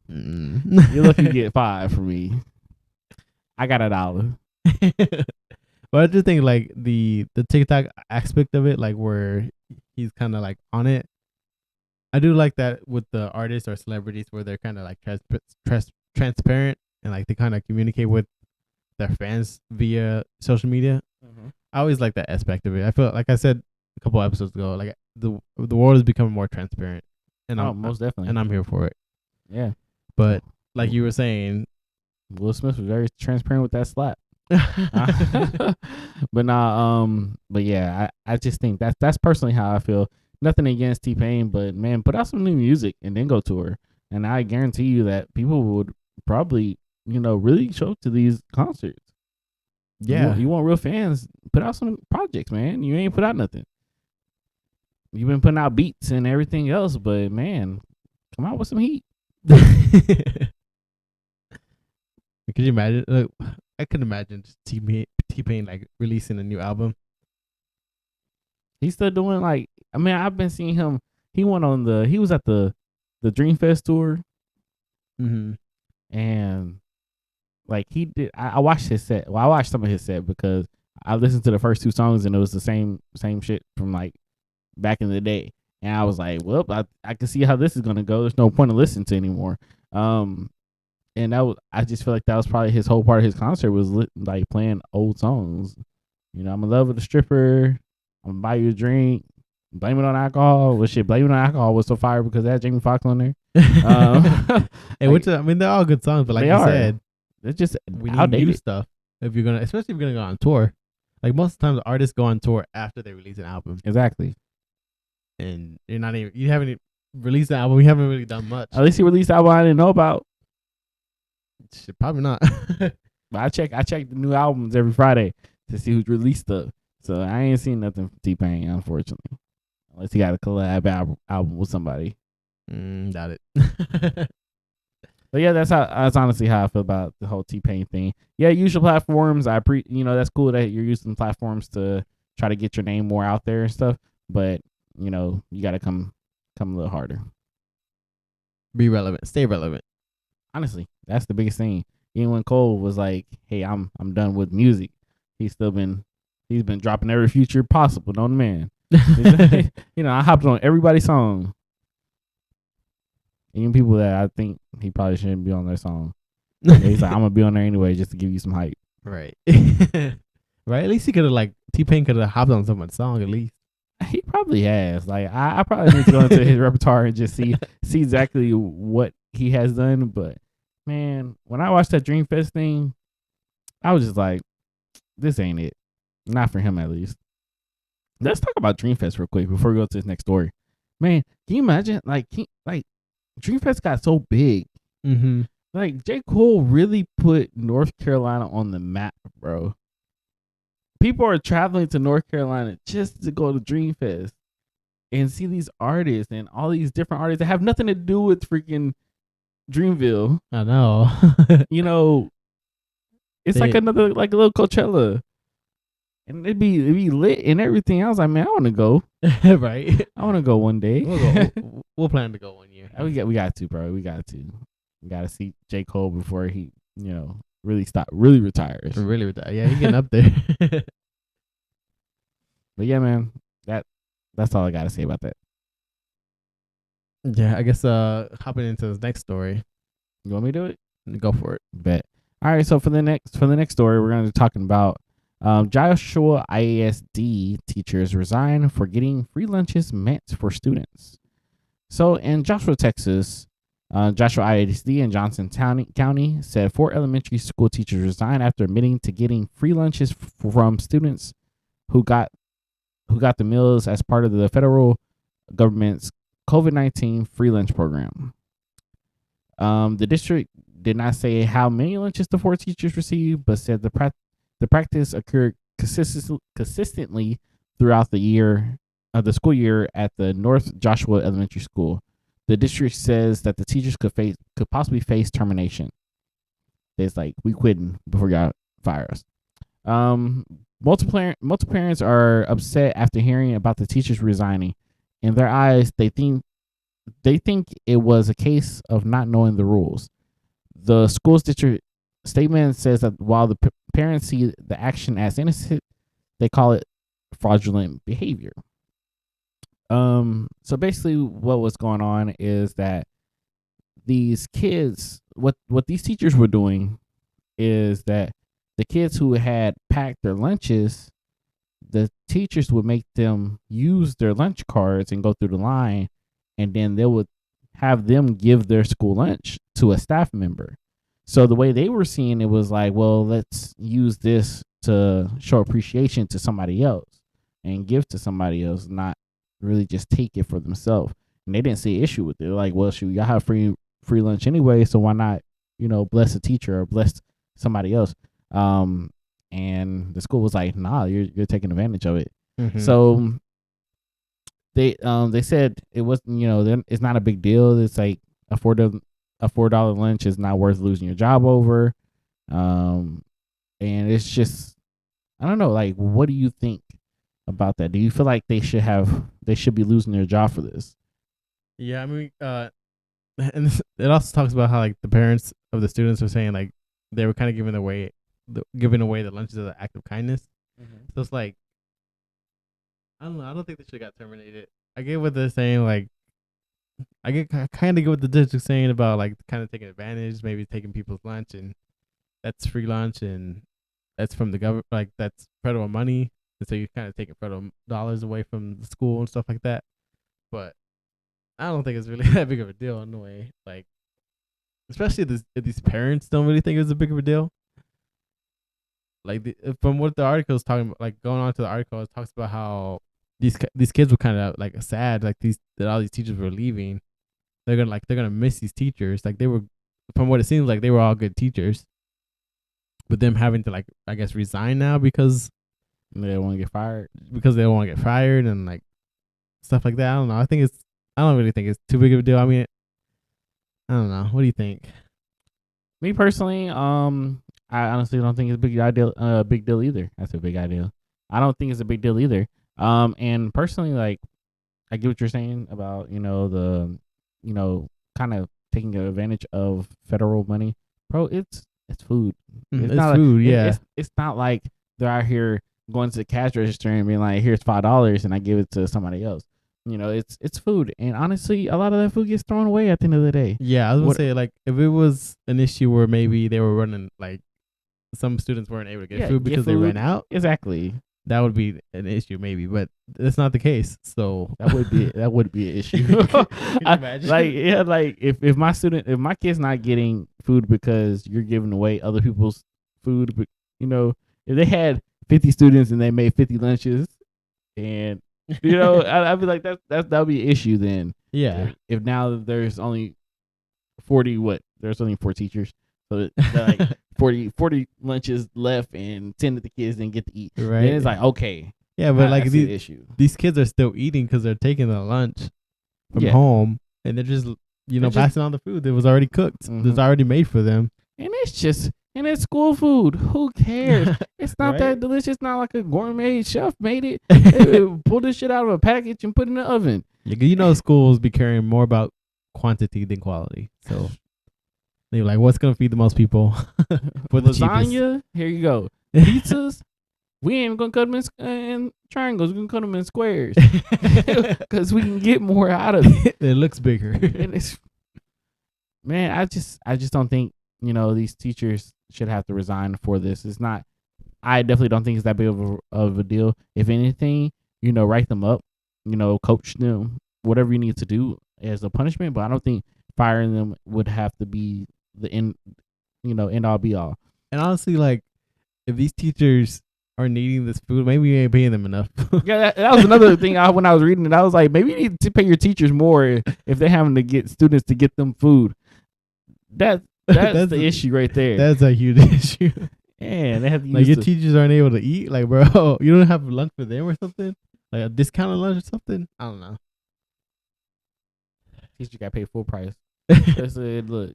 you're lucky to get 5 from me. I got $1. But I just think like the TikTok aspect of it, like where he's kind of like on it. I do like that with the artists or celebrities where they're kind of like transparent and like they kind of communicate with their fans via social media. I always like that aspect of it. I feel like I said a couple episodes ago, like the world is becoming more transparent, and Most definitely, and I'm here for it. Yeah, but like you were saying, Will Smith was very transparent with that slap. But but yeah, I just think that's personally how I feel. Nothing against T-Pain, but man, put out some new music and then go tour, and I guarantee you that people would probably really show up to these concerts. Yeah, you want real fans? Put out some projects, man. You ain't put out nothing. You've been putting out beats and everything else, but man, come out with some heat. Could you imagine? I could imagine just T-Pain like releasing a new album. He's still doing like, I mean, I've been seeing him. He was at the Dreamfest tour, and like he did. I watched his set. Well, I watched some of his set because I listened to the first 2 songs and it was the same shit from like back in the day. And I was like, well, I can see how this is gonna go. There's no point in listening to anymore. And I just feel like that was probably his whole part of his concert was like playing old songs. I'm in love with a stripper. I'm gonna buy you a drink. Blame it on alcohol. Well, shit, blame it on alcohol was so fire because that had Jamie Foxx on there. Hey, which I mean, they're all good songs, but like you said, it's just we need new stuff if you're gonna, especially if you're gonna go on tour. Like most of the times, artists go on tour after they release an album. Exactly. And you haven't even released the album. You haven't really done much. At least he released the album I didn't know about. Shit, probably not. But I check the new albums every Friday to see who's released stuff. So I ain't seen nothing from T-Pain, unfortunately, unless he got a collab album with somebody. Doubt it. But yeah, that's honestly how I feel about the whole T-Pain thing. Yeah, use your platforms. That's cool that you're using platforms to try to get your name more out there and stuff. But you got to come a little harder. Be relevant. Stay relevant. Honestly, that's the biggest thing. Even when Cole was like, "Hey, I'm done with music," he's been dropping every feature possible. Known man. I hopped on everybody's song. Even people that I think he probably shouldn't be on their song. He's like, I'm gonna be on there anyway just to give you some hype. Right. Right. At least he could have T-Pain could have hopped on someone's song at least. He probably has. Like I probably need to go into his repertoire and just see exactly what he has done. But man, when I watched that Dreamfest thing, I was just like, this ain't it. Not for him at least. Let's talk about Dreamfest real quick before we go to this next story. Man, can you imagine Dreamfest got so big. Like J. Cole really put North Carolina on the map, bro. People are traveling to North Carolina just to go to Dreamfest and see these artists and all these different artists that have nothing to do with freaking Dreamville. I know. It's like a little Coachella. And it'd be lit and everything. I was like, man, I want to go. Right. I want to go one day. We'll plan to go one year. We got to, bro. We got to see J. Cole before he, really retires. Really retire. Yeah, he's getting up there. But yeah, man, that's all I got to say about that. Yeah, I guess hopping into this next story. You want me to do it? Go for it. Bet. All right, so for the next story, we're going to be talking about Joshua ISD teachers resign for getting free lunches meant for students. So in Joshua, Texas, Joshua ISD in Johnson County said 4 elementary school teachers resigned after admitting to getting free lunches from students who got the meals as part of the federal government's COVID-19 free lunch program. The district did not say how many lunches the 4 teachers received, but said the practice occurred consistently throughout the school year at the North Joshua Elementary School. The district says that the teachers could possibly face termination. It's like, we quitting before y'all fire us. Multiple parents are upset after hearing about the teachers resigning. In their eyes, they think it was a case of not knowing the rules. The school's district statement says that while the parents see the action as innocent, they call it fraudulent behavior. So basically, what was going on is that these kids, what these teachers were doing is that the kids who had packed their lunches, the teachers would make them use their lunch cards and go through the line, and then they would have them give their school lunch to a staff member. So the way they were seeing it was like, well, let's use this to show appreciation to somebody else and give to somebody else, not really just take it for themselves. And they didn't see an issue with it. They're like, well, shoot, y'all have free lunch anyway, so why not, bless a teacher or bless somebody else? And the school was like, nah, you're taking advantage of it. Mm-hmm. So they said it wasn't, it's not a big deal. It's like a $4 lunch is not worth losing your job over. And it's just, I don't know, like, what do you think about that? Do you feel like they should be losing their job for this? Yeah, I mean, and it also talks about how like the parents of the students were saying like they were kind of giving away the lunches as an act of kindness. Mm-hmm. So it's like, I don't know. I don't think they should have got terminated. I get what they're saying. Like, I kind of get what the district's saying about like kind of taking advantage, maybe taking people's lunch, and that's free lunch, and that's from the government, like that's federal money, and so you're kind of taking federal dollars away from the school and stuff like that. But I don't think it's really that big of a deal in a way. Like, especially if these parents don't really think it's a big of a deal. Like from what the article is talking about, like going on to the article, it talks about how these kids were kind of like sad, like that all these teachers were leaving. They're gonna miss these teachers. Like they were, from what it seems like, they were all good teachers. But them having to like, I guess, resign now because they don't want to get fired. And like stuff like that. I don't know. I don't really think it's too big of a deal. I mean, I don't know. What do you think? Me personally, I honestly don't think it's a big deal either. That's a big idea. I don't think it's a big deal either. And personally, like, I get what you're saying about, kind of taking advantage of federal money. Bro, it's food. It's not food, like, yeah. It's not like they're out here going to the cash register and being like, here's $5 and I give it to somebody else. It's food. And honestly, a lot of that food gets thrown away at the end of the day. Yeah, I was going to say, like, if it was an issue where maybe they were running, like, some students weren't able to get food because they ran out. Exactly. That would be an issue maybe, but that's not the case. So that would be an issue. Can you imagine? Like if my kid's not getting food because you're giving away other people's food, but if they had 50 students and they made 50 lunches, and I'd be like, that would be an issue then. Yeah. If now there's only 40, there's only 4 teachers, so like 40 lunches left and 10 of the kids didn't get to eat. Right. Then it's like, okay. Yeah, but like these kids are still eating because they're taking the lunch from home and they're just passing on the food that was already cooked. Mm-hmm. That's already made for them. And it's school food. Who cares? It's not that delicious. It's not like a gourmet chef made it. They pull this shit out of a package and put it in the oven. Yeah, schools be caring more about quantity than quality. So they're like, what's gonna feed the most people? For the lasagna, cheapest. Here you go. Pizzas, we ain't gonna cut them in triangles. We're gonna cut them in squares because we can get more out of it. It looks bigger. And man, I just don't think these teachers should have to resign for this. It's not. I definitely don't think it's that big of a deal. If anything, write them up. Coach them, whatever you need to do as a punishment. But I don't think firing them would have to be the end all be all. And honestly, like, if these teachers are needing this food, maybe you ain't paying them enough. Yeah, that was another thing. When I was reading it, I was like, maybe you need to pay your teachers more if they're having to get students to get them food. That's the issue right there. That's a huge issue. Yeah, they have to like your teachers aren't able to eat. Like, bro, you don't have lunch for them or something? Like a discounted lunch or something? I don't know. Teacher got paid full price. Look,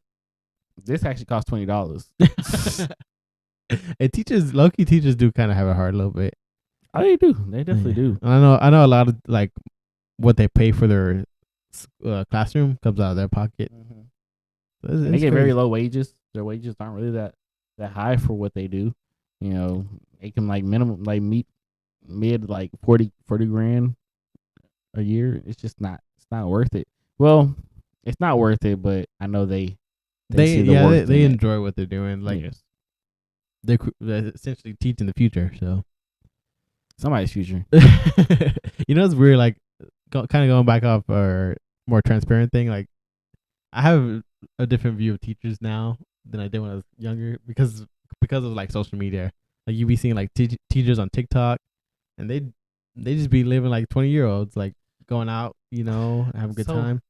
This actually costs $20. And teachers, low-key teachers do kind of have it hard a little bit. Oh, they do. They definitely do. I know a lot of like what they pay for their classroom comes out of their pocket. Mm-hmm. They get very low wages. Their wages aren't really that high for what they do. You know, they can like minimum like mid like 40 grand a year. It's just not. It's not worth it. Well, it's not worth it, but I know they see the worth they in enjoy what they're doing. Like yes. they're essentially teaching the future. So Somebody's future. You know, it's weird. Like kind of going back off our more transparent thing. Like I have a different view of teachers now than I did when I was younger because of like social media. Like you be seeing like teachers on TikTok, and they just be living like 20-year-olds, like going out, you know, have a good time.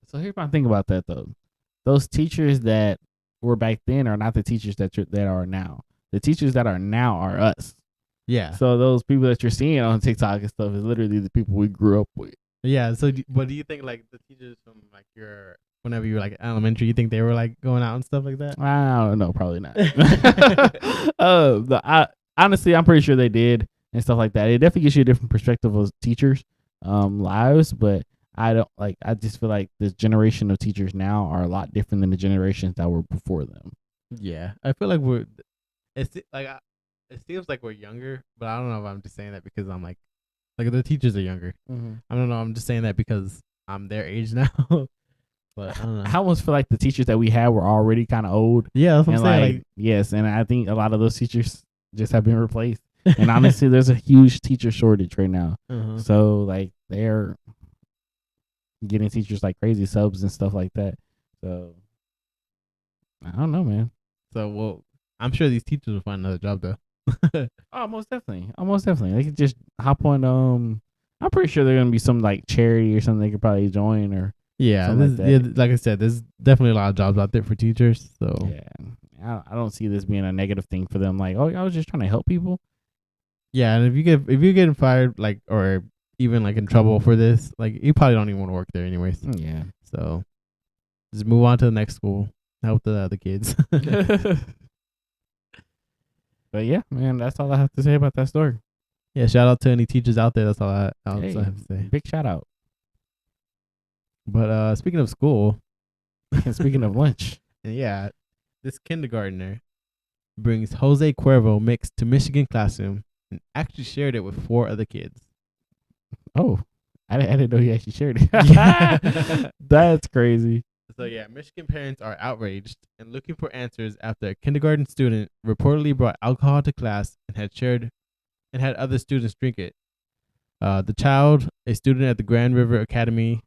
So here's my thing about that though. Those teachers that were back then are not the teachers that are now. The teachers that are now are us. Yeah. So those people that you're seeing on TikTok and stuff is literally the people we grew up with. Yeah. So, what do you think? Like the teachers from like whenever you were like elementary, you think they were like going out and stuff like that? I don't know, probably not. Honestly, I'm pretty sure they did and stuff like that. It definitely gives you a different perspective of teachers' lives, but I don't like. I just feel like this generation of teachers now are a lot different than the generations that were before them. Yeah, I feel like it seems like we're younger, but I don't know if I'm just saying that because I'm like the teachers are younger. Mm-hmm. I don't know. I'm just saying that because I'm their age now. But I don't know. I almost feel like the teachers that we had were already kind of old. Yeah, that's what I'm saying. Like, yes, and I think a lot of those teachers just have been replaced. And honestly, there's a huge teacher shortage right now. Uh-huh. So like they're getting teachers like crazy, subs and stuff like that. So I don't know, man. So well, I'm sure these teachers will find another job though. Most definitely. They could just hop on. I'm pretty sure there's gonna be some like charity or something they could probably join or. Yeah, like I said, there's definitely a lot of jobs out there for teachers. So yeah, I don't see this being a negative thing for them. Like, oh, I was just trying to help people. Yeah, and if you're getting fired, like, or even like in trouble for this, like, you probably don't even want to work there anyways. Yeah. So just move on to the next school. Help the other kids. But yeah, man, that's all I have to say about that story. Yeah, shout out to any teachers out there. That's all I have to say. Big shout out. But speaking of school, and speaking of lunch, yeah, this kindergartner brings Jose Cuervo mix to Michigan classroom and actually shared it with 4 other kids. Oh, I didn't know he actually shared it. That's crazy. So yeah, Michigan parents are outraged and looking for answers after a kindergarten student reportedly brought alcohol to class and had other students drink it. The child, a student at the Grand River Academy,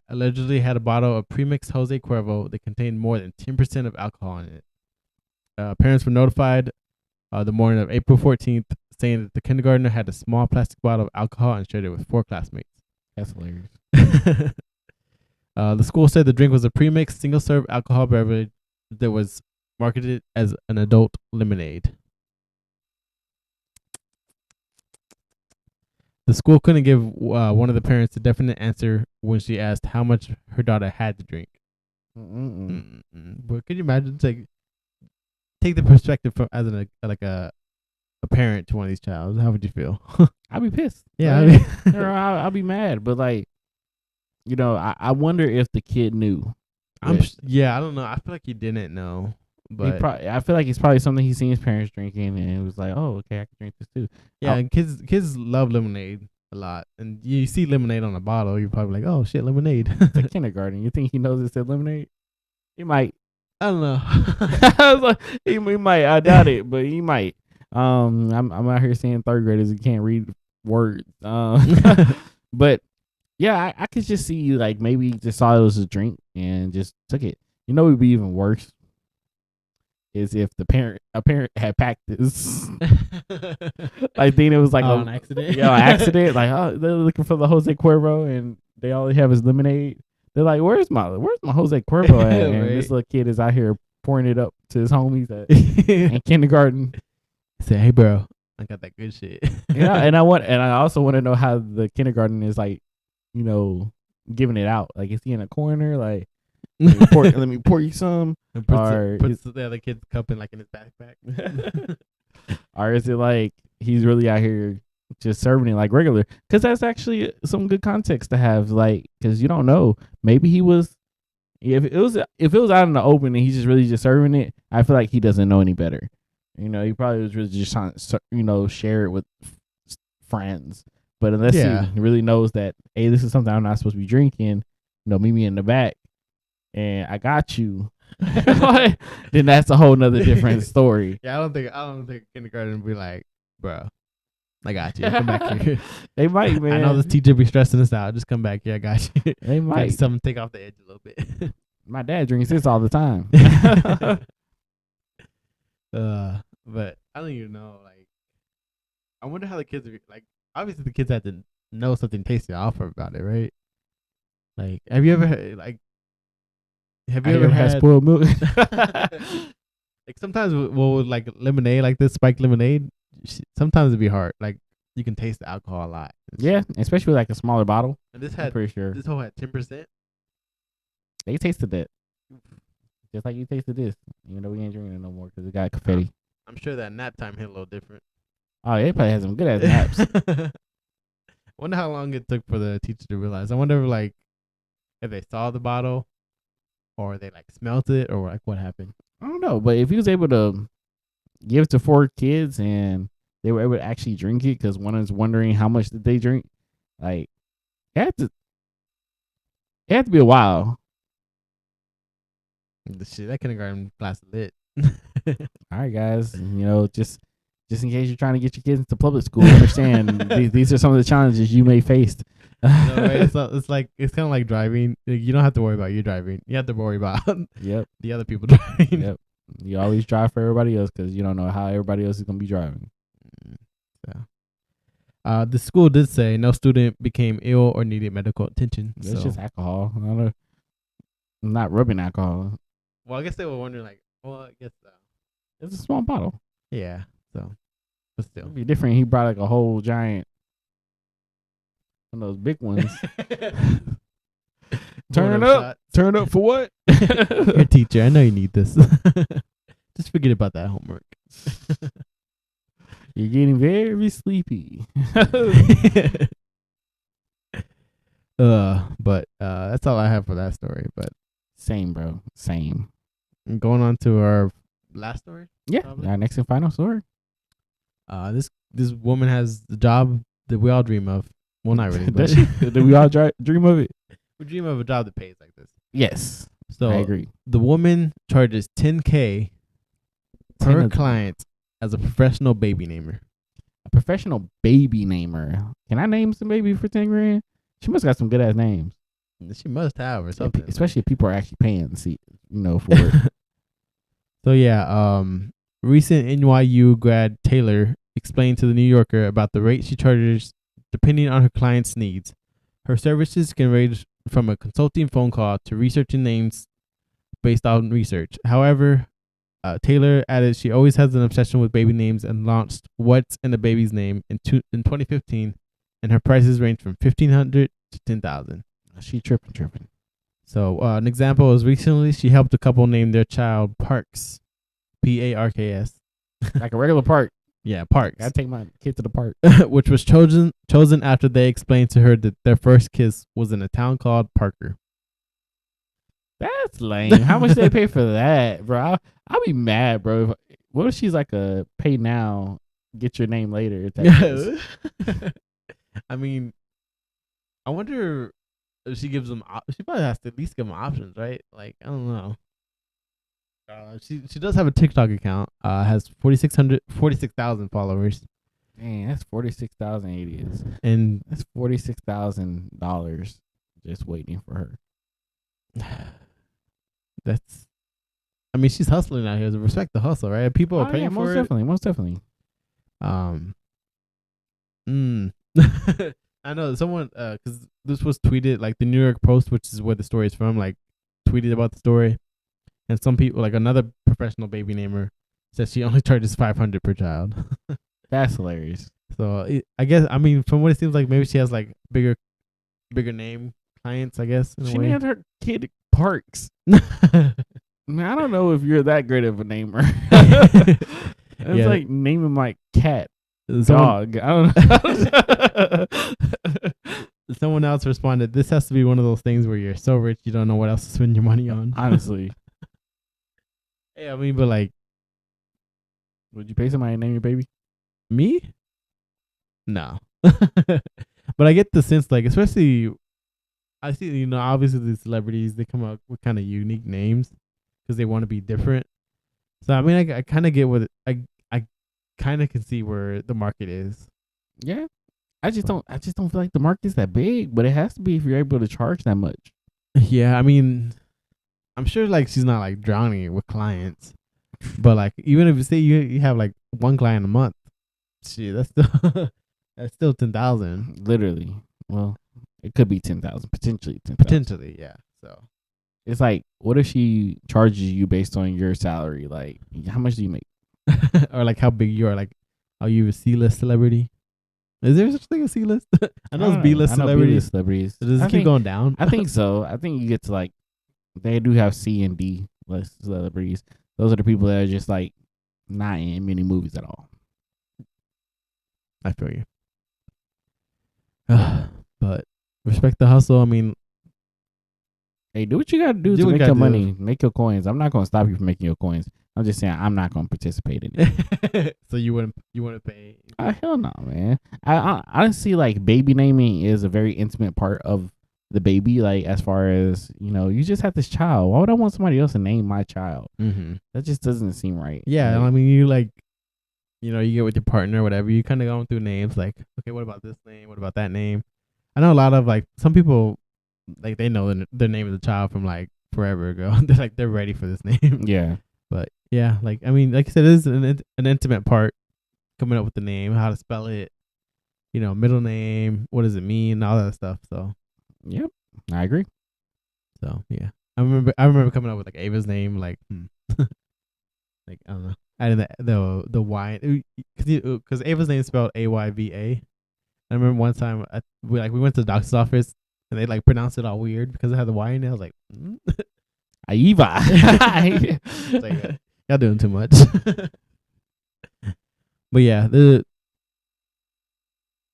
allegedly had a bottle of premixed Jose Cuervo that contained more than 10% of alcohol in it. Parents were notified the morning of April 14th, saying that the kindergartner had a small plastic bottle of alcohol and shared it with 4 classmates. That's hilarious. The school said the drink was a premixed single-serve alcohol beverage that was marketed as an adult lemonade. The school couldn't give one of the parents a definite answer when she asked how much her daughter had to drink. But could you imagine, take the perspective from as a parent to one of these child? How would you feel? I'd be pissed. Yeah, I'll be mad. But like, you know, I wonder if the kid knew. I don't know. I feel like he didn't know. But I feel like it's probably something he's seen his parents drinking, and it was like, oh, okay, I can drink this too. Yeah, and kids love lemonade a lot, and you see lemonade on a bottle, you're probably like, oh shit, lemonade. It's a kindergarten. You think he knows it said lemonade? He might. I don't know. I was like, he might. I doubt it, but he might. I'm out here seeing 3rd graders who can't read words. But yeah, I could just see like maybe he just saw it was a drink and just took it. You know, it would be even worse is if a parent had packed this. I think it was like an accident. Yeah, accident. Like, oh, they're looking for the Jose Cuervo and they all they have is lemonade. They're like, where's my Jose Cuervo at? And Right. this little kid is out here pouring it up to his homies in kindergarten. Say, hey bro, I got that good shit. Yeah, and I also want to know how the kindergarten is like, you know, giving it out. Like, is he in a corner? Like, Let me pour you some. And Or puts the other kid's cup in his backpack. Or is it like he's really out here just serving it like regular? Because that's actually some good context to have. Like, because you don't know. Maybe he was. If it was out in the open and he's just really just serving it, I feel like he doesn't know any better. He probably was really just trying to, share it with friends. But unless he really knows that, hey, this is something I'm not supposed to be drinking, meet me in the back, and I got you. Then that's a whole nother different story. Yeah, I don't think kindergarten would be like, bro, I got you. Come back here. They might, man. I know this teacher be stressing us out. Just come back here. I got you. They might. Something take off the edge a little bit. My dad drinks this all the time. But I don't even know. Like, I wonder how the kids are, like. Obviously, the kids had to know something tasty to offer about it, right? Like, have you ever had spoiled milk? Like sometimes we'll like lemonade, like this spiked lemonade. Sometimes it'd be hard. Like you can taste the alcohol a lot. Yeah, especially with like a smaller bottle. And this I'm pretty sure this whole had 10%. They tasted that, just like you tasted this. Even though we ain't drinking it no more because it got confetti. I'm sure that nap time hit a little different. Oh, they probably had some good ass naps. Wonder how long it took for the teacher to realize. I wonder if they saw the bottle, or they like smelt it, or like what happened. I don't know, but if he was able to give it to 4 kids and they were able to actually drink it, because one is wondering how much did they drink, like it had to be a while. The shit, that kindergarten class lit. All right, guys, just in case you're trying to get your kids into public school, understand these are some of the challenges you may face. It's kind of like driving. You don't have to worry about you driving. You have to worry about the other people driving. Yep. You always drive for everybody else because you don't know how everybody else is gonna be driving. So, the school did say no student became ill or needed medical attention. It's just alcohol. I'm not rubbing alcohol. Well, I guess they were wondering, like, I guess it's a small bottle. Yeah. So, but still, it'd be different. He brought like a whole giant, one of those big ones. Turn up for what? Your teacher, I know you need this. Just forget about that homework. You're getting very sleepy. But that's all I have for that story. But same, bro. Same. Going on to our last story. Yeah, our next and final story. This woman has the job that we all dream of. Well, not really. But do we all dream of it? We dream of a job that pays like this. Yes. So I agree. The woman charges $10K per client as a professional baby namer. A professional baby namer. Can I name some baby for 10 grand? She must got some good ass names. She must have or something. Especially if people are actually paying to see, for it. So yeah, recent NYU grad Taylor explained to the New Yorker about the rate she charges depending on her client's needs. Her services can range from a consulting phone call to researching names based on research. However, Taylor added she always has an obsession with baby names and launched What's in a Baby's Name in 2015, and her prices range from $1,500 to $10,000. She tripping. So an example is recently she helped a couple name their child Parks, Parks, like a regular park. Yeah, Parks. I take my kid to the park, which was chosen after they explained to her that their first kiss was in a town called Parker. That's lame. How much they pay for that, bro? I'll be mad, bro. What if she's like a pay now, get your name later? I mean, I wonder if she gives them. She probably has to at least give them options, right? Like, I don't know. She does have a TikTok account. Has 46,000 followers. Man, that's 46,000 idiots. And that's $46,000 just waiting for her. I mean, she's hustling out here. Respect the hustle, right? People are paying for it. Most definitely. I know someone, because this was tweeted, like the New York Post, which is where the story is from, like tweeted about the story. And some people, like another professional baby namer, says she only charges $500 per child. That's hilarious. So I guess, I mean, from what it seems like, maybe she has like bigger name clients, I guess. She named her kid Parks. Man, I don't know if you're that great of a namer. It's like naming my cat dog. I don't know. Someone else responded, "This has to be one of those things where you're so rich you don't know what else to spend your money on." Honestly. Hey, I mean, but like, would you pay somebody to name your baby? Me? No. But I get the sense, like, especially, I see, you know, obviously the celebrities, they come up with kind of unique names because they want to be different. So I mean, I kind of get what I kind of can see where the market is. Yeah, I just don't feel like the market's that big, but it has to be if you're able to charge that much. Yeah, I mean, I'm sure like she's not like drowning with clients, but like even if you say you have like one client a month, shit, that's still that's still 10,000. Literally, well, it could be 10,000, potentially 10,000. Potentially, yeah. So it's like, what if she charges you based on your salary? Like, how much do you make? Or like how big you are? Like, are you a C-list celebrity? Is there such thing as C-list? I know it's B-list celebrities. Does it keep going down? I think so. I think you get to like, they do have C and D list celebrities. Those are the people that are just like not in many movies at all. I feel you. But respect the hustle. I mean, hey, do what you gotta do to make your money, make your coins. I'm not gonna stop you from making your coins. I'm just saying I'm not gonna participate in it. So you wouldn't pay? Hell no, man. I honestly, like, baby naming is a very intimate part of the baby. Like, as far as, you know, you just have this child. Why would I want somebody else to name my child? Mm-hmm. That just doesn't seem right. Yeah, like, I mean, you like, you know, you get with your partner or whatever. You kind of going through names. Like, okay, what about this name? What about that name? I know a lot of like some people, like they know the name of the child from like forever ago. They're like they're ready for this name. Yeah. But yeah, like I mean, like I said, it is an intimate part coming up with the name, how to spell it, you know, middle name, what does it mean, all that stuff. So, yep, I agree. So yeah, I remember coming up with like Ava's name, like, like I don't know, adding the Y, because Ava's name is spelled Ayva. I remember one time we went to the doctor's office and they like pronounced it all weird because it had the Y in it. I was like, Aiva. It's like, y'all doing too much. But yeah, there's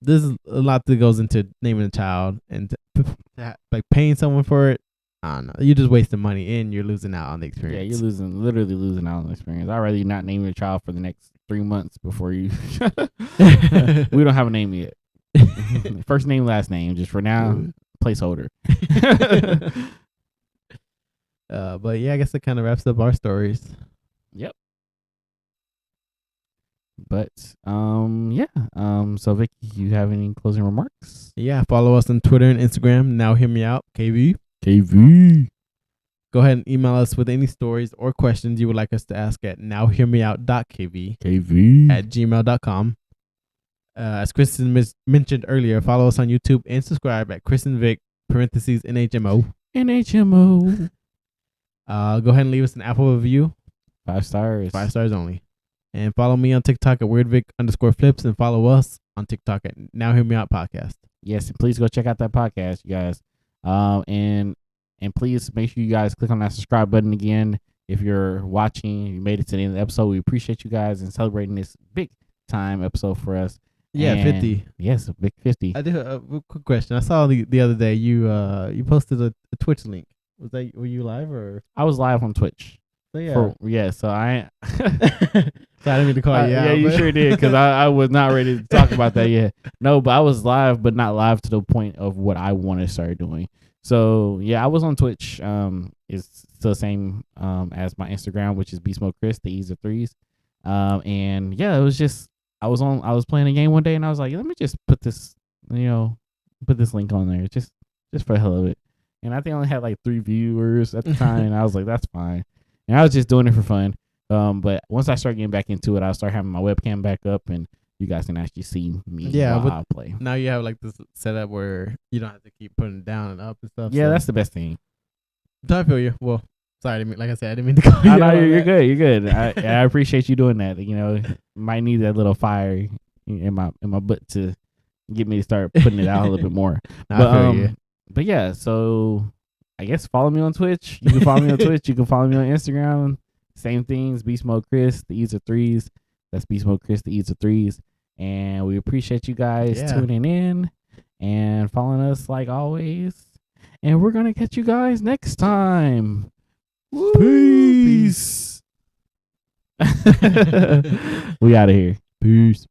a lot that goes into naming a child, and like paying someone for it. I don't know. You're just wasting money and you're losing out on the experience. Yeah, you're literally losing out on the experience. I'd rather you not name your child for the next 3 months before you. We don't have a name yet. First name, last name, just for now, placeholder. But yeah, I guess that kind of wraps up our stories. Yep. But yeah. So Vicky, you have any closing remarks? Yeah, follow us on Twitter and Instagram. nowhearmeout.kv. KV. Go ahead and email us with any stories or questions you would like us to ask at nowhearmeout.kv at gmail.com. As Kristen mentioned earlier, follow us on YouTube and subscribe at Kristen Vic (NHMO). NHMO. Go ahead and leave us an Apple review. 5 stars. 5 stars only. And follow me on TikTok at weirdvic_flips, and follow us on TikTok at Now Hear Me Out Podcast. Yes, and please go check out that podcast, you guys. And please make sure you guys click on that subscribe button again. If you're watching, you made it to the end of the episode, we appreciate you guys and celebrating this big time episode for us. Yeah, and 50. Yes, a big 50. I do a quick question. I saw the other day you posted a Twitch link. Were you live or? I was live on Twitch. So yeah. So I. So I didn't mean to call you out. Yeah, you sure did, because I was not ready to talk about that yet. No, but I was live, but not live to the point of what I want to start doing. So yeah, I was on Twitch. It's still the same as my Instagram, which is BeastModeChris, the E's of threes. And yeah, it was just I was playing a game one day and I was like, let me just put this link on there just for the hell of it. And I think I only had like 3 viewers at the time, and I was like, that's fine. And I was just doing it for fun. But once I start getting back into it, I'll start having my webcam back up, and you guys can actually see me while I play. Now you have like this setup where you don't have to keep putting it down and up and stuff. Yeah, that's the best thing. I feel you. Well, sorry, like I said, I didn't mean to call you out. No, you're good. You're good. I appreciate you doing that. You know, might need that little fire in my butt to get me to start putting it out a little bit more. I feel you. But yeah, so I guess follow me on Twitch. You can follow me on Twitch. You can follow me on Instagram. Same things. Beast Mode Chris. The E's are threes. That's Beast Mode Chris. The E's are threes. And we appreciate you guys tuning in and following us like always. And we're gonna catch you guys next time. Woo, peace. We out of here. Peace.